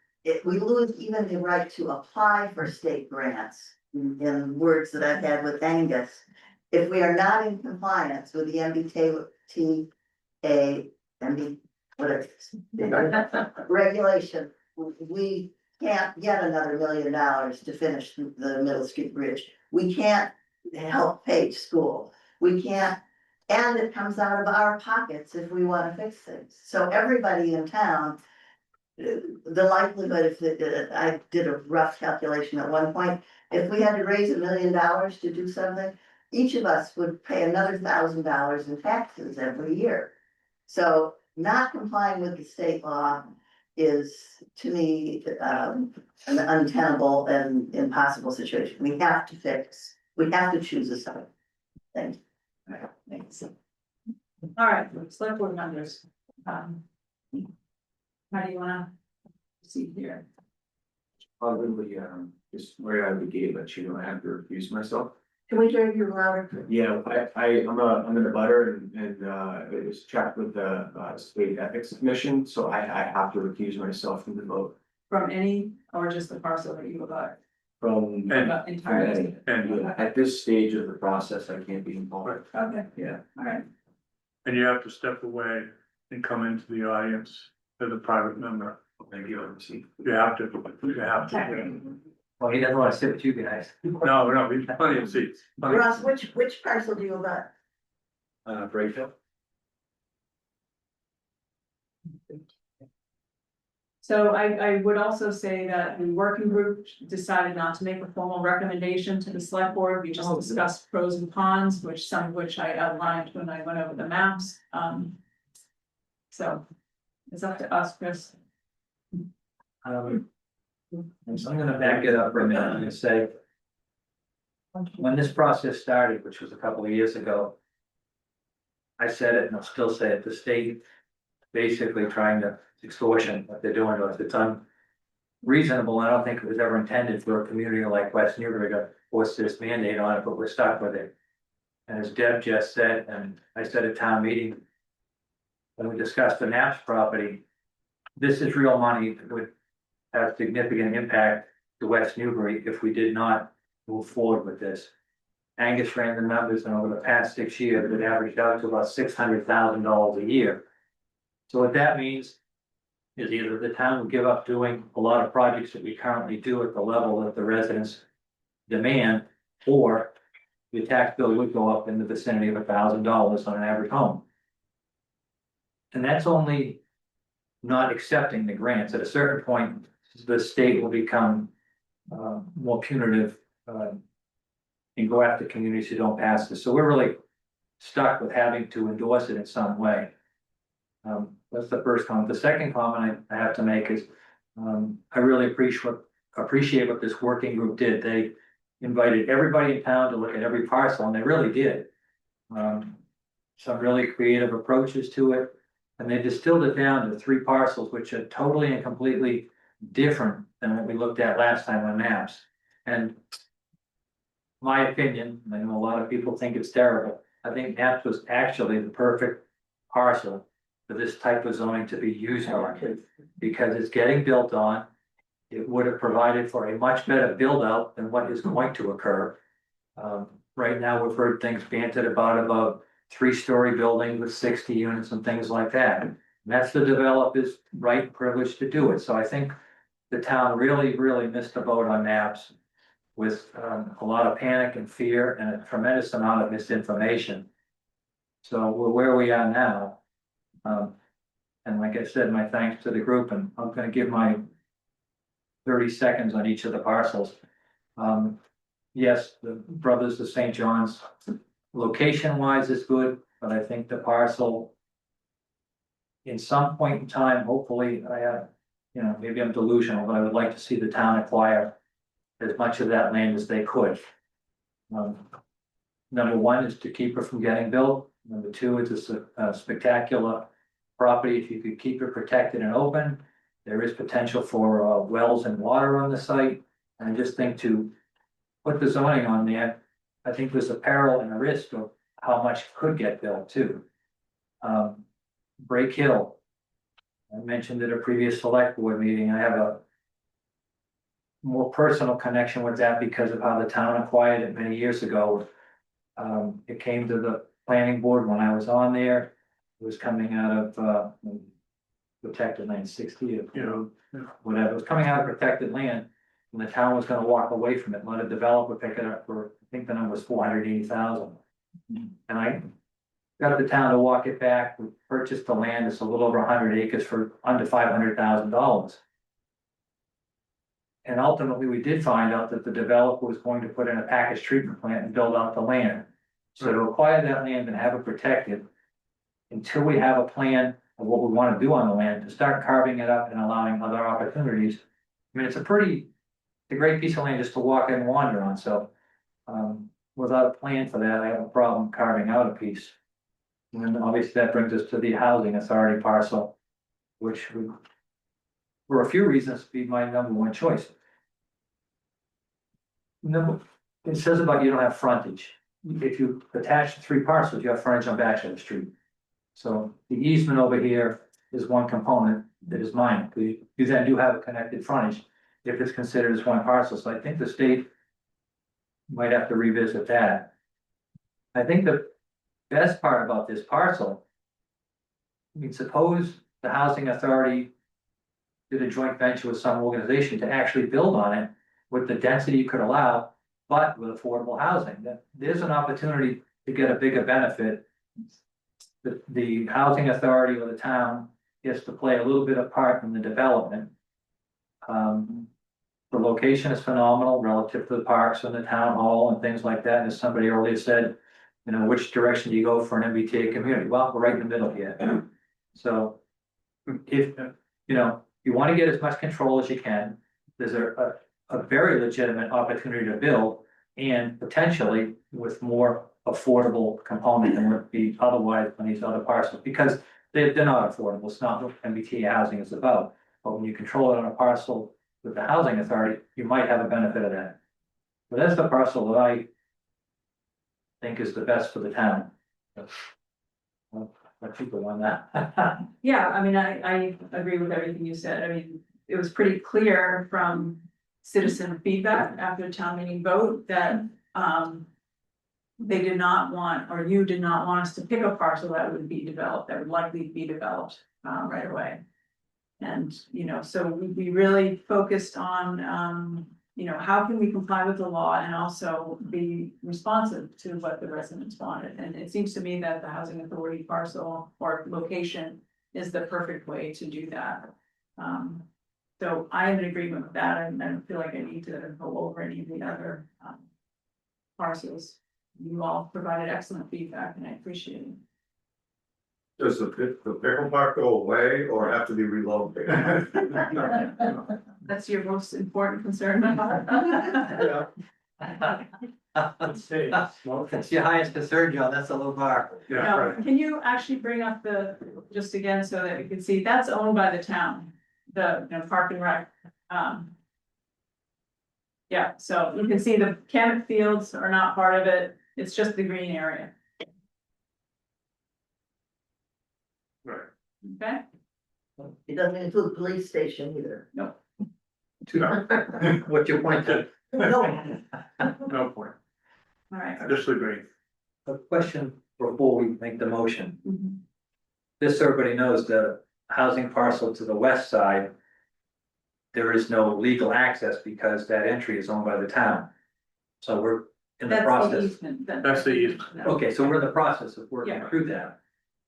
we lose even the right to apply for state grants. In words that I've had with Angus, if we are not in compliance with the what is it? Regulation, we can't get another $1 million to finish the Middle Street Bridge. We can't help pay school. We can't, and it comes out of our pockets if we wanna fix things. So everybody in town, the likelihood, I did a rough calculation at one point, if we had to raise $1 million to do something, each of us would pay another $1,000 in taxes every year. So not complying with the state law is, to me, an untenable and impossible situation. We have to choose a side. Thank you. Thanks. All right, select board members. How do you wanna proceed here? Probably, just right out of the gate, but you know, I have to recuse myself. Can we hear you louder? Yeah, I'm in the butter and it was checked with the state ethics commission, so I have to recuse myself from the vote. From any, or just the parcel that you about? From Entirely. and at this stage of the process, I can't be involved. Okay, Yeah. all right. And you have to step away and come into the audience as a private member. Thank you, MC. You have to. Well, he doesn't want to sit with you guys. No, we have plenty of seats. Plenty. Ross, which parcel do you about? Rachel? So I would also say that the working group decided not to make a formal recommendation to the select board. We just discussed pros and cons, some of which I outlined when I went over the maps. So it's up to us, Chris. So I'm gonna back it up for a minute and say. When this process started, which was a couple of years ago. I said it and I'll still say it, the state basically trying to extortion what they're doing to us, it's unreasonable. I don't think it was ever intended for a community like West Newbury to force this mandate on it, but we're stuck with it. And as Deb just said, and I said at town meeting. When we discussed the Knapp's property, this is real money that would have significant impact to West Newbury if we did not move forward with this. Angus ran the numbers, and over the past 6 years, it averaged out to about $600,000 a year. So what that means is either the town would give up doing a lot of projects that we currently do at the level that the residents demand, or the tax bill would go up in the vicinity of $1,000 on an average home. And that's only not accepting the grants. At a certain point, the state will become more punitive and go after communities who don't pass this. So we're really stuck with having to endorse it in some way. That's the first comment. The second comment I have to make is I really appreciate what this working group did. They invited everybody in town to look at every parcel, and they really did. Some really creative approaches to it. And they distilled it down to 3 parcels, which are totally and completely different than what we looked at last time on maps. And my opinion, I know a lot of people think it's terrible, I think Knapp's was actually the perfect parcel for this type of zoning to be used on. Because it's getting built on, it would have provided for a much better build out than what is going to occur. Right now, we've heard things banted about 3-story buildings with 60 units and things like that. And that's the developer's right and privilege to do it. So I think the town really missed the boat on Knapp's with a lot of panic and fear and a tremendous amount of misinformation. So we're where we are now. And like I said, my thanks to the group, and I'm gonna give my 30 seconds on each of the parcels. Yes, the Brothers of St. John's, location wise is good, but I think the parcel. In some point in time, hopefully, I have, maybe I'm delusional, but I would like to see the town acquire as much of that land as they could. Number 1 is to keep it from getting built. Number 2 is a spectacular property. If you could keep it protected and open, there is potential for wells and water on the site. And I just think to put the zoning on there, I think there's a peril and a risk of how much could get built too. Break Hill. I mentioned at a previous select board meeting, I have a more personal connection with that because of how the town acquired it many years ago. It came to the planning board when I was on there. It was coming out of, protected land 60, You know, whatever. It was coming out of protected land. And the town was gonna walk away from it, let a developer pick it up for, I think the number was 480,000. And I got the town to walk it back. We purchased the land. It's a little over 100 acres for under $500,000. And ultimately, we did find out that the developer was going to put in a package treatment plant and build out the land. So to acquire that land and have it protected, until we have a plan of what we want to do on the land, to start carving it up and allowing other opportunities. I mean, it's a great piece of land just to walk in and wander on, so. Without a plan for that, I have a problem carving out a piece. And then obviously that brings us to the housing authority parcel, which would, for a few reasons, be my number one choice. It says about you don't have frontage. If you attach the 3 parcels, you have frontage on Bachelor Street. So the easement over here is one component that is mine. You then do have a connected frontage if it's considered as one parcel. So I think the state might have to revisit that. I think the best part about this parcel, I mean, suppose the housing authority did a joint venture with some organization to actually build on it with the density you could allow, but with affordable housing. There's an opportunity to get a bigger benefit. The housing authority or the town gets to play a little bit of part in the development. The location is phenomenal relative to the parks and the town hall and things like that. And as somebody earlier said, you know, which direction do you go for an MBTA community? Well, we're right in the middle here. So if, you know, you want to get as much control as you can, there's a very legitimate opportunity to build and potentially with more affordable component than would be otherwise on these other parcels, because they're not affordable. It's not what MBTA housing is about. But when you control it on a parcel with the housing authority, you might have a benefit of that. But that's the parcel that I think is the best for the town. Let people on that. Yeah, I mean, I agree with everything you said. I mean, it was pretty clear from citizen feedback after the town meeting vote that, they did not want, or you did not want us to pick a parcel that would be developed, that would likely be developed, right away. And, you know, so we really focused on, you know, how can we comply with the law and also be responsive to what the residents wanted? And it seems to me that the housing authority parcel or location is the perfect way to do that. So I am in agreement with that. I don't feel like I need to go over any of the other parcels. You all provided excellent feedback and I appreciate it. Does the pickle park go away or have to be relocated? That's your most important concern. Let's see. Well, if it's your highest concern, John, that's a low bar. yeah, Now, right. can you actually bring up just again, so that we can see, that's owned by the town, the, you know, Park and Rec. Yeah, so you can see the Cammett Fields are not part of it, it's just the green area, Right. okay? It doesn't include police station either. No, What's your point then? No, no point. All right. I disagree. A question before we make the motion. Mhm. This, everybody knows, the housing parcel to the west side. There is no legal access because that entry is owned by the town. So we're in the That's the process. easement. That's the easement. Okay, so we're in the process of working Yeah. through that.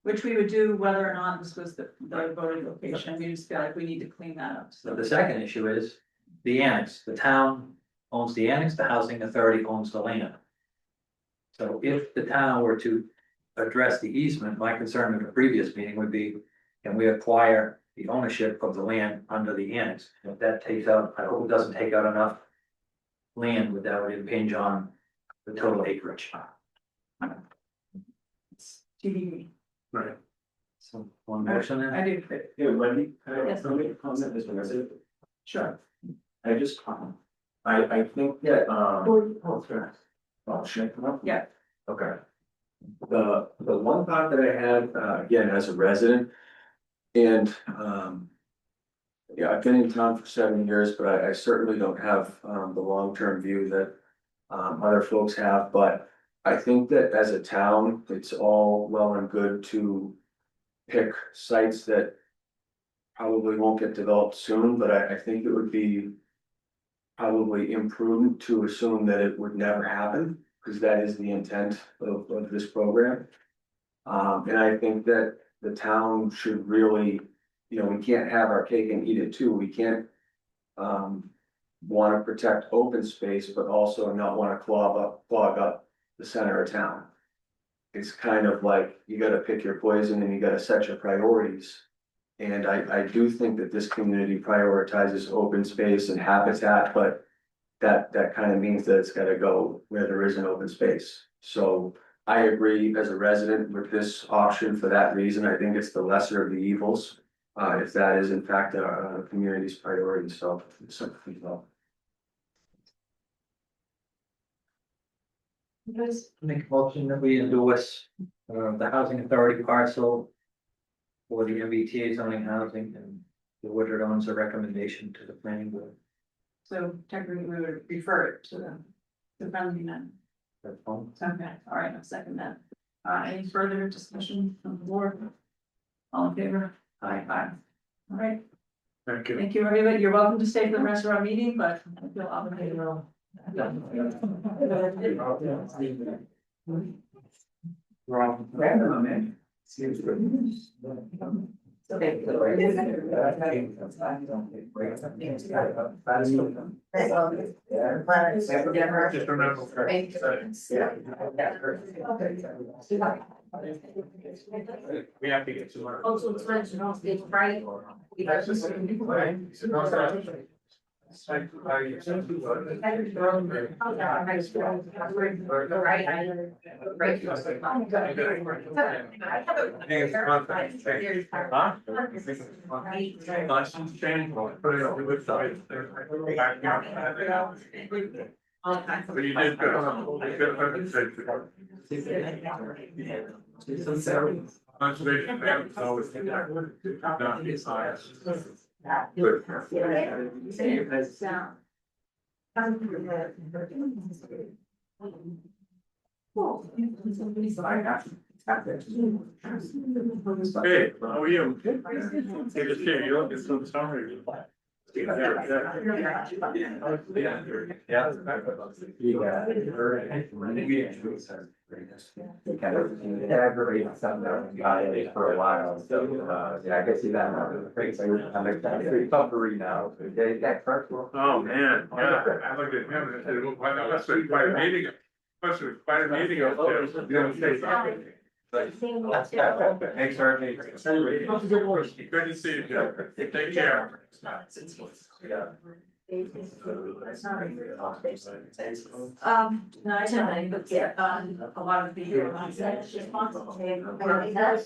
Which we would do whether or not this was the voting location, we just feel like we need to clean that up, So so. the second issue is the annex. The town owns the annex, the housing authority owns the land. So if the town were to address the easement, my concern in the previous meeting would be, can we acquire the ownership of the land under the annex? If that takes out, I hope it doesn't take out enough land without it impinge on the total acreage. TBD. Right. So one motion then? I do, Yeah, Wendy, can Yes. I make a comment as a resident? sure. I just, I think that, oh, shit, come up? Yeah. Okay. The one thought that I had, again, as a resident, And, yeah, I've been in town for 7 years, but I certainly don't have, the long-term view that, other folks have, but I think that as a town, it's all well and good to pick sites that probably won't get developed soon, but I think it would be probably imprudent to assume that it would never happen, because that is the intent of this program. And I think that the town should really, you know, we can't have our cake and eat it too. We can't want to protect open space, but also not want to clog up the center of town. It's kind of like you gotta pick your poison and you gotta set your priorities. And I do think that this community prioritizes open space and habitat, but that kind of means that it's gotta go where there is an open space. So I agree as a resident with this option for that reason. I think it's the lesser of the evils. If that is in fact a community's priority, so it's something to Make a motion that we endorse, the housing authority parcel for the MBTA zoning housing, and the Woodard owns a recommendation to the planning board. So technically we would refer it to the friendly then. That's all. Okay, all right, I'll second that. Any further discussion from the board? All in favor? Aye. All right, Thank you. thank you, everybody. You're welcome to stay for the rest of our meeting, but I feel obligated. Just we have to get to learn. Also, it's right. License change, put it on the website. But you did good. Conservation man is always not his highest. Good. Hey, how are you? Good to see you. You look at some summary. for a while, so, yeah, I can see that. It's tough to read now. Oh, man, yeah, I looked at him and said, well, why not, that's quite a meeting. Must be quite a meeting up there. You don't say something. Thanks, sir. Good to see you, Joe. Take care. No, tonight, but yeah, a lot of the.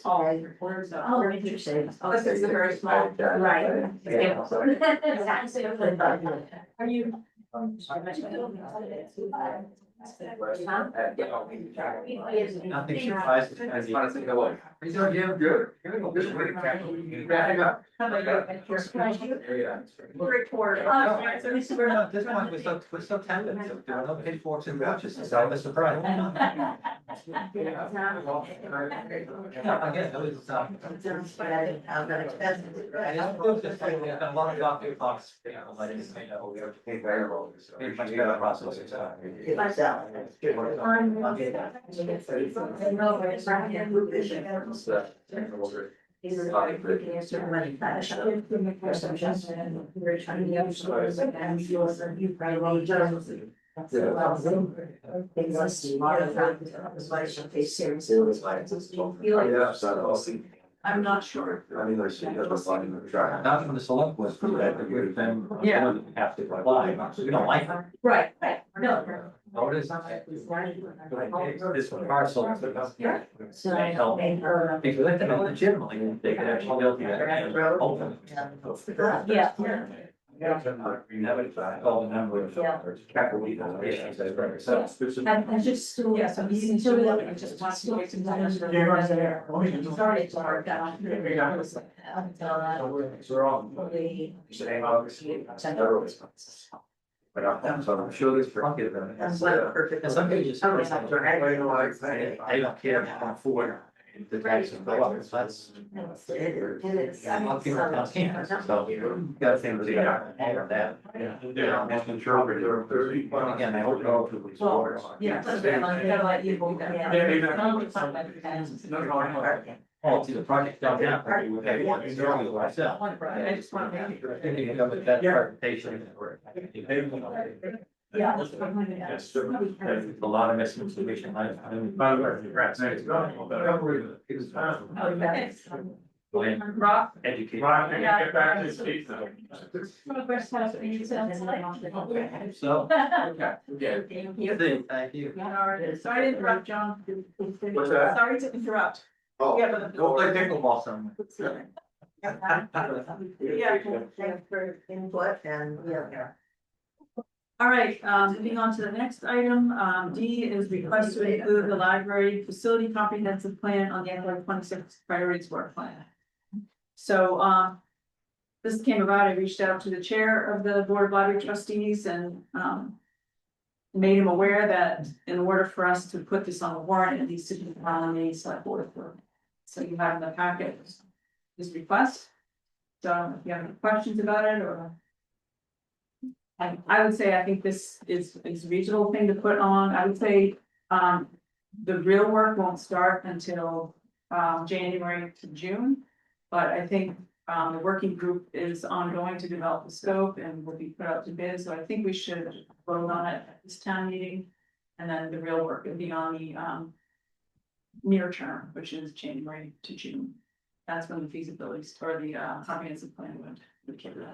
Oh, interesting. Oh, this is a very small. Right. Are you? Nothing surprises me. He's doing damn good. Report. This one, we're so tempted, so there are no pitchforks and watches, so I'm surprised. Yeah, again, it was, a lot of doctor talks, you know, like, you know, we have to pay very well. It's much better process. I'm not sure. I mean, there's the track. Not from the select board, that would then, Yeah. have to comply, we don't like it. Right, no. Notice. This parcel. They help, because they can legitimately, they can actually go through that and open. Yeah. I called the number of. Yeah. And just, yeah, so he's until I just want to wait some time. Sorry, sorry, God. But I'm sure there's plenty of them. That's like perfect. And some pages. Oh, They yeah. don't care about afford the tax and go up, that's. It is. I'm not feeling I can't, so you gotta think of all of that. Again, I hope no to these orders. Yeah. Gotta let you go there. Oh, see the project down there. I just want to make sure. That presentation. Yeah. A lot of misinformation. Rob? Educate. Get back to the seat now. Progress has been So. Thank you. Thank you. Sorry to interrupt, John. What's that? Sorry to interrupt. Oh, Yeah, but. Go play pickleball somewhere. Yeah. Thanks for input and, yeah. All right, moving on to the next item, D is request to include the library facility comprehensive plan on the FY 26 priorities work plan. So, this came about, I reached out to the chair of the board of library trustees and, made him aware that in order for us to put this on the warrant, it needs to be on the select board approval. So you have in the packet this request. So if you have any questions about it or. I would say, I think this is a reasonable thing to put on, I would say, the real work won't start until, January to June. But I think, the working group is ongoing to develop the scope and will be put out to bid, so I think we should vote on it at this town meeting. And then the real work would be on the, near term, which is January to June. That's when the feasibility or the, comprehensive plan would kick in.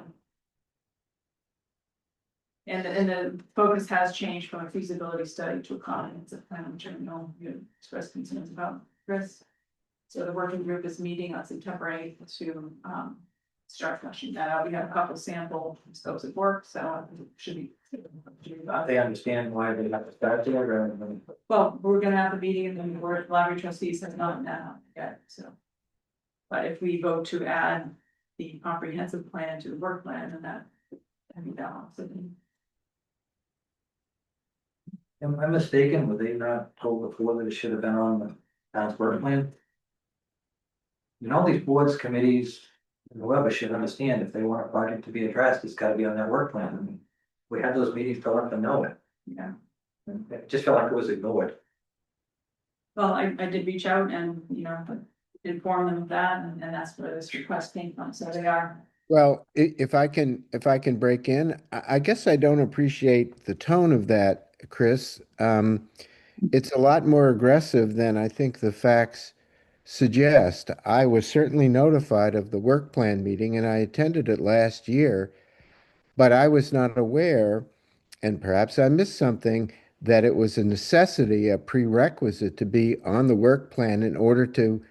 And the focus has changed from a feasibility study to a comprehensive plan, which I know you expressed concerns about, Chris. So the working group is meeting on September 8th to start fleshing that out. We have a couple sample scopes of work, so it should be. They understand why they have to start there rather than. Well, we're gonna have a meeting and then the board of library trustees has not now yet, so. But if we vote to add the comprehensive plan to the work plan, then that, I mean, that also. Am I mistaken? Were they not told before that it should have been on the town's work plan? And all these boards, committees, and whoever should understand if they want a project to be addressed, it's gotta be on that work plan. I mean, we had those meetings to let them know it. Yeah. And it just felt like it was ignored. Well, I did reach out and, inform them of that, and that's where this request came from, so they are. Well, if I can break in, I guess I don't appreciate the tone of that, Chris. It's a lot more aggressive than I think the facts suggest. I was certainly notified of the work plan meeting and I attended it last year, but I was not aware, and perhaps I missed something, that it was a necessity, a prerequisite to be on the work plan in order to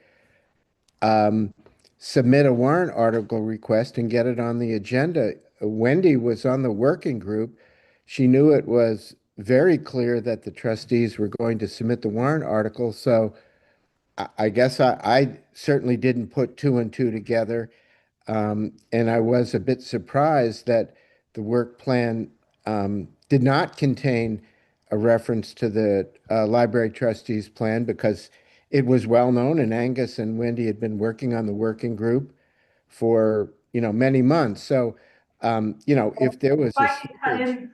submit a warrant article request and get it on the agenda. Wendy was on the working group. She knew it was very clear that the trustees were going to submit the warrant article. So I guess I certainly didn't put two and two together. And I was a bit surprised that the work plan did not contain a reference to the library trustees plan because it was well known and Angus and Wendy had been working on the working group for, many months. So, if there was a slippage-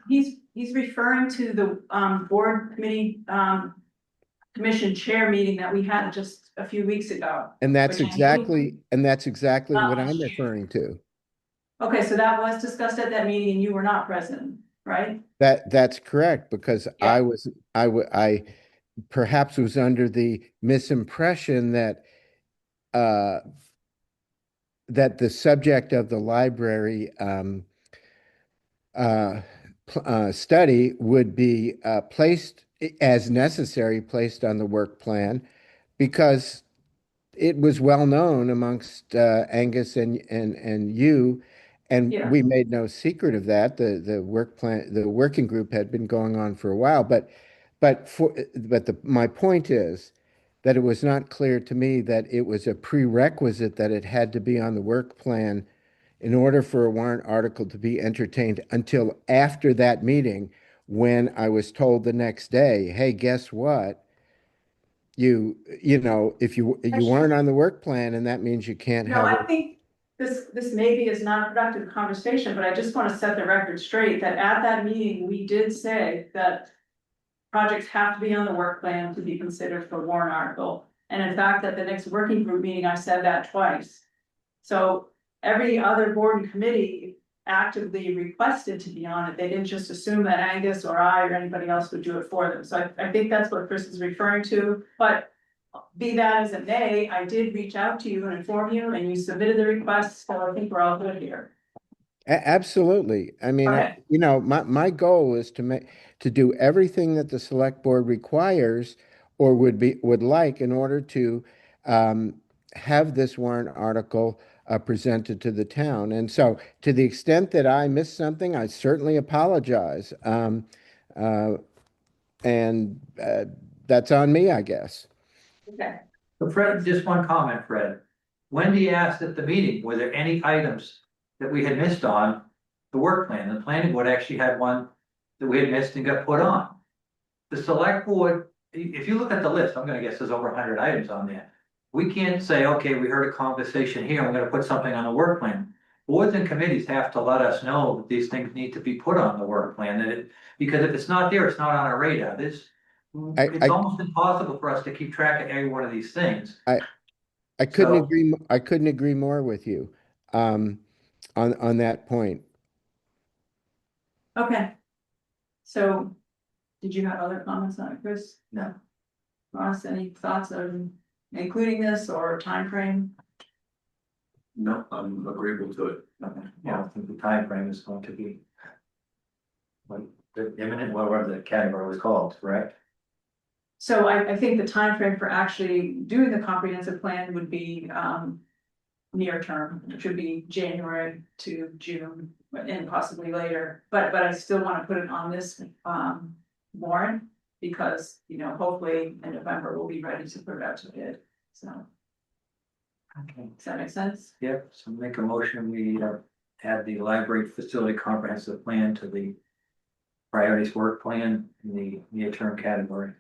He's referring to the board committee commission chair meeting that we had just a few weeks ago. and that's which- exactly what I'm last year. referring to. Okay, so that was discussed at that meeting and you were not present, right? That's correct, because I perhaps was under the misimpression that that the subject of the library study would be placed as necessary, placed on the work plan, because it was well known amongst Angus and you, And Yeah. we made no secret of that. The work plan, the working group had been going on for a while, my point is that it was not clear to me that it was a prerequisite that it had to be on the work plan in order for a warrant article to be entertained until after that meeting, when I was told the next day, hey, guess what? You know, if you weren't on the work plan, and that means you can't No, have I it. think this maybe is not a productive conversation, but I just want to set the record straight that at that meeting, we did say that projects have to be on the work plan to be considered for warrant article. And in fact, at the next working group meeting, I said that twice. So every other board and committee actively requested to be on it. They didn't just assume that Angus or I or anybody else would do it for them. So I think that's what Chris is referring to, but be that as it may, I did reach out to you and inform you, and you submitted the request, so I think we're all good here. Absolutely. I mean, Okay. you know, my goal is to do everything that the select board requires or would like in order to have this warrant article presented to the town. And so to the extent that I missed something, I certainly apologize. Uh, and that's on me, I guess. Okay. But Fred, just one comment, Fred. Wendy asked at the meeting, were there any items that we had missed on the work plan? The planning board actually had one that we had missed and got put on. The select board, if you look at the list, I'm gonna guess there's over 100 items on there. We can't say, okay, we heard a conversation here, we're gonna put something on the work plan. Boards and committees have to let us know that these things need to be put on the work plan, because if it's not there, it's not on our radar. It's almost impossible for us to keep track of every one of these things. I couldn't So- agree. I couldn't agree more with you um, on that point. Okay. So, did you have other comments on it, Chris? No. Ross, any thoughts on including this or time frame? No, I'm agreeable to it. Okay. Yeah, I think the timeframe is going to be like the imminent, whatever the category was called, correct? So I think the time frame for actually doing the comprehensive plan would be near term, which would be January to June and possibly later. But I still want to put it on this warrant because, you know, hopefully in November we'll be ready to put it out to bid. So Okay. does that make sense? Yep, so make a motion, we add the library facility comprehensive plan to the priorities work plan in the near-term category.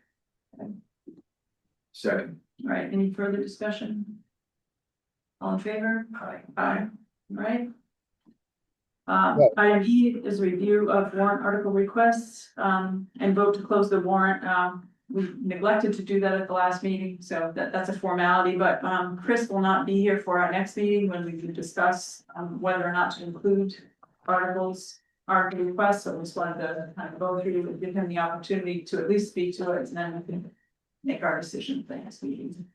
Second. All right, any further discussion? All in favor? Aye. Aye. All right. Yeah. Item E is review of warrant article requests, and vote to close the warrant. We neglected to do that at the last meeting, so that's a formality, but, Chris will not be here for our next meeting when we can discuss, whether or not to include article requests, so we just wanted to kind of go through and give him the opportunity to at least speak to it, and then we can make our decision for the next meeting.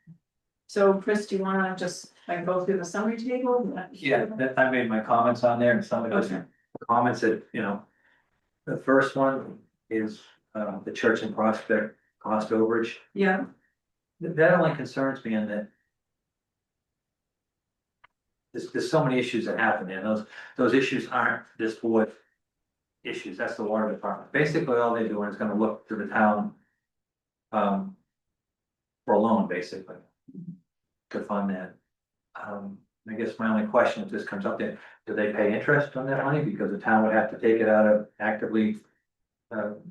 So Chris, do you wanna just like go through the summary table? Yeah, I made my comments on there and some of those Okay. comments that, you know, the first one is the church and prospect cost overage. Yeah, That only concerns me in that there's so many issues that happen there. Those issues aren't this board issues, that's the water department. Basically, all they're doing is gonna look to the town for a loan, basically, to fund that. I guess my only question, if this comes up there, do they pay interest on that money? Because the town would have to take it out of actively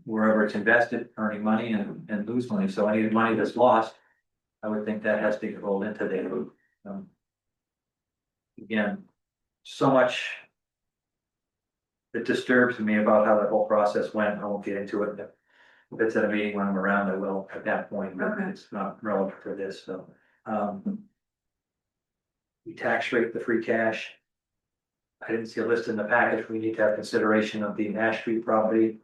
wherever it's invested, earning money and lose money. So any money that's lost, I would think that has to get rolled into the again, so much that disturbs me about how that whole process went. I won't get into it. If it's at a meeting when I'm around, I will at that point, but Okay. it's not relevant for this, so. We tax rate the free cash. I didn't see a list in the package. We need to have consideration of the Ash Street property.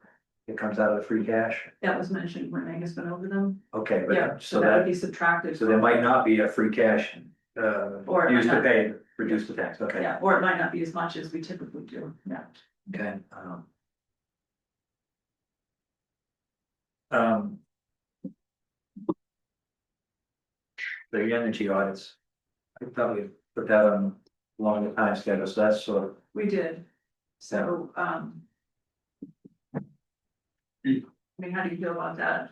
It comes out of the free cash. that was mentioned when Angus went over them. Okay, Yeah, but so so that would that, be subtracted. so there might not be a free cash Or it used might to not. pay, reduce the tax, okay. Yeah, or it might not be as much as we typically do, yeah. Okay. Um, the energy audits, I thought we put that on along the time schedule, so that's sort of, We did. So, I mean, how do you feel about that?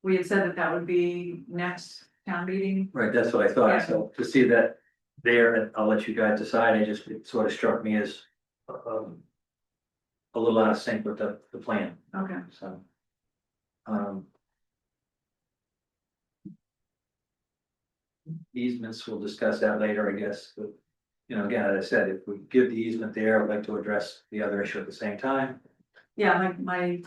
We had said that that would be next town meeting. right, that's what I thought, Yeah. so to see that there, and I'll let you guys decide, it sort of struck me as. A little out of sync with the plan, Okay. so. Um. Easements, we'll discuss that later, I guess, but, you know, again, as I said, if we give the easement there, I'd like to address the other issue at the same time. Yeah, my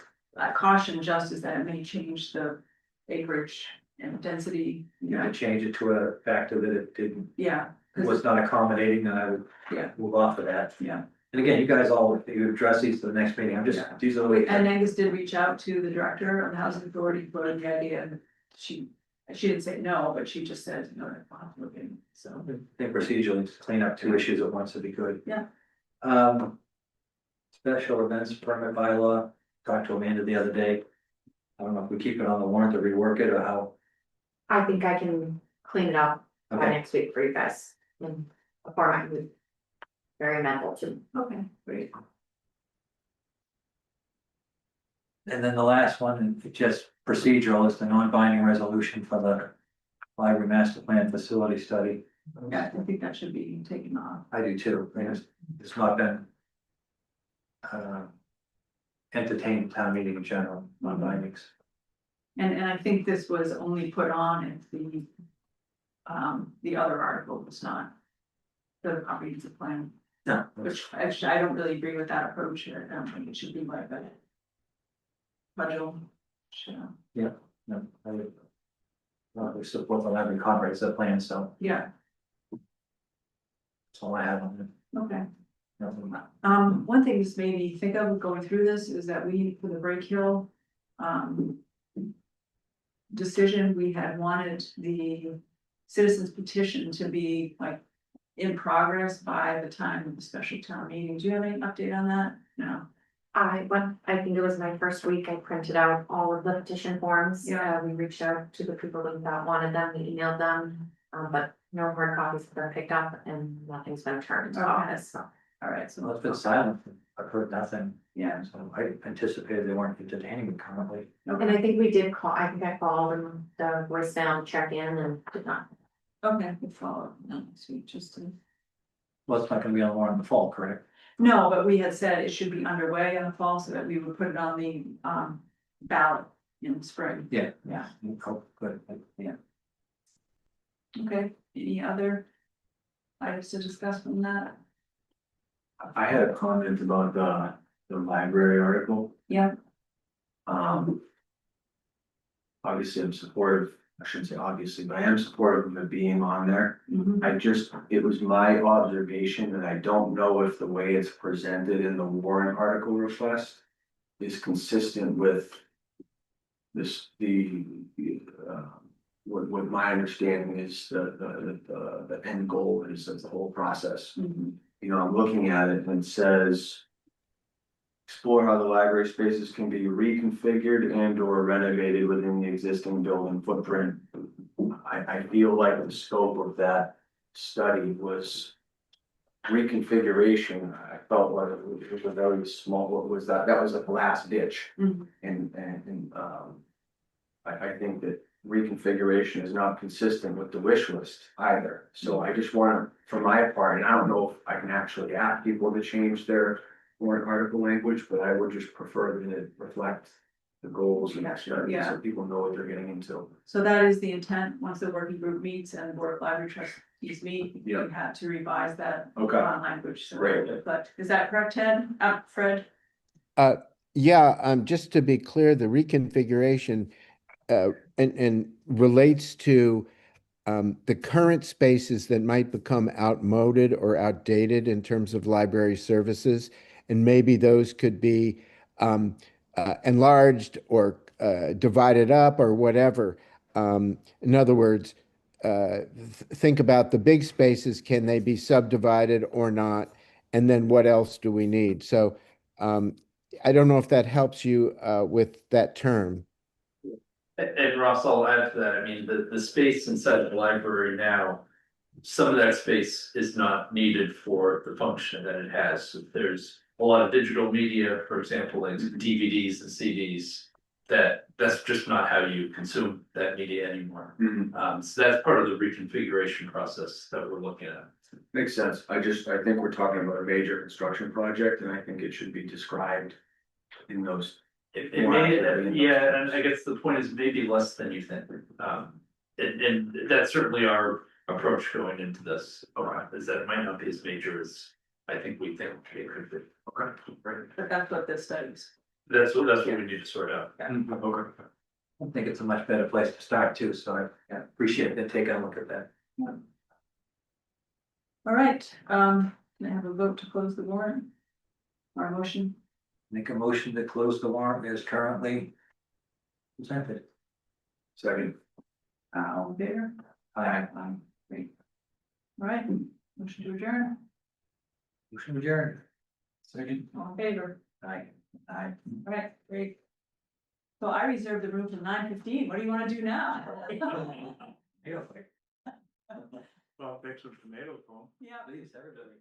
caution just is that it may change the acreage and density, You know, change it to a factor that it didn't, yeah. 'Cause was not accommodating, then I would Yeah. move off of that. Yeah. And again, you guys all, you address these to the next meeting, I'm just, Yeah. these are the. And Angus did reach out to the director of the housing authority for the idea, and she didn't say no, but she just said, you know, I'll have to look in, so. I think procedurally, to clean up two issues at once would be good. Yeah. Special events permit bylaw, talked to Amanda the other day. I don't know if we keep it on the warrant to rework it or how. I think I can clean it up by Okay. next week for you guys in a format with very amenable to. Okay, great. And then the last one, just procedural, is the non-binding resolution for the library master plan facility study. Yeah, I think that should be taken off. I do too, I mean, it's not been. Entertained town meeting in general, non-bindings. And I think this was only put on if the other article was not the comprehensive plan, No. which actually, I don't really agree with that approach. I don't think it should be like a budget. No, I would. We support the library comprehensive plan, so Yeah, that's all I have on it. okay. Nothing. One thing this made me think of going through this is that we, for the Break Hill, decision, we had wanted the citizens petition to be like in progress by the time of the special town meeting. Do you have any update on that? No. I think it was my first week, I printed out all of the petition forms. Yeah. We reached out to the people that wanted them, we emailed them, but no hard copies have been picked up and nothing's been returned to Okay. office, so. All right, so. Well, it's been silent, I've heard nothing, Yeah, so I anticipated they weren't entertaining it currently. And I think we did call, I think I called and the voicemail check in and did not. okay, we'll follow up next week, just to. Well, it's not gonna be on the warrant in the fall, correct? No, but we had said it should be underway in the fall so that we would put it on the ballot in spring. Yeah. Yeah, Oh, good. okay, any other items to discuss from that? I had a comment about the library article. Yeah. Obviously, I'm supportive, I shouldn't say obviously, but I am supportive of it being on there. It was my observation, and I don't know if the way it's presented in the warrant article request is consistent with this, what my understanding is, the end goal is of the whole process. You know, I'm looking at it and it says. Explore how the library spaces can be reconfigured and or renovated within the existing building footprint. I feel like the scope of that study was reconfiguration. I felt like it was a very small, what was that? That was like the last ditch. And I think that reconfiguration is not consistent with the wish list either. So I just want to, for my part, and I don't know if I can actually ask people to change their warrant article language, but I would just prefer that it reflect the goals and study, Yeah. so people know what they're getting into. So that is the intent, once the working group meets and the board of library trustees meet, you Yeah. have to revise that. Okay. Language, so. Great. But is that correct, Ted? Fred? Yeah, just to be clear, the reconfiguration and relates to the current spaces that might become outmoded or outdated in terms of library services. And maybe those could be enlarged or divided up or whatever. In other words, think about the big spaces, can they be subdivided or not? And then what else do we need? So I don't know if that helps you with that term. And Ross, I'll add to that, I mean, the space inside the library now some of that space is not needed for the function that it has. There's a lot of digital media, for example, like DVDs and CDs. That's just not how you consume that media anymore. So that's part of the reconfiguration process that we're looking at. Makes sense. I think we're talking about a major construction project and I think it should be described in those. It may, yeah, and I guess the point is maybe less than you think. And that's certainly our approach going into this, is that it might not be as major as I think we think it could be. Okay, right. But that's what this studies. That's what we need to sort out. Okay. I think it's a much better place to start too, so I appreciate them taking a look at that. All right, can I have a vote to close the warrant? Or a motion? Make a motion to close the warrant as currently presented. Second. All in favor? Aye. Great. All right, motion to adjourn, Motion adjourned. Second. all in favor? Aye. All right, great. So I reserved the room till 9:15. What do you want to do now? Well, take some tomatoes home. Yeah. Please, everybody.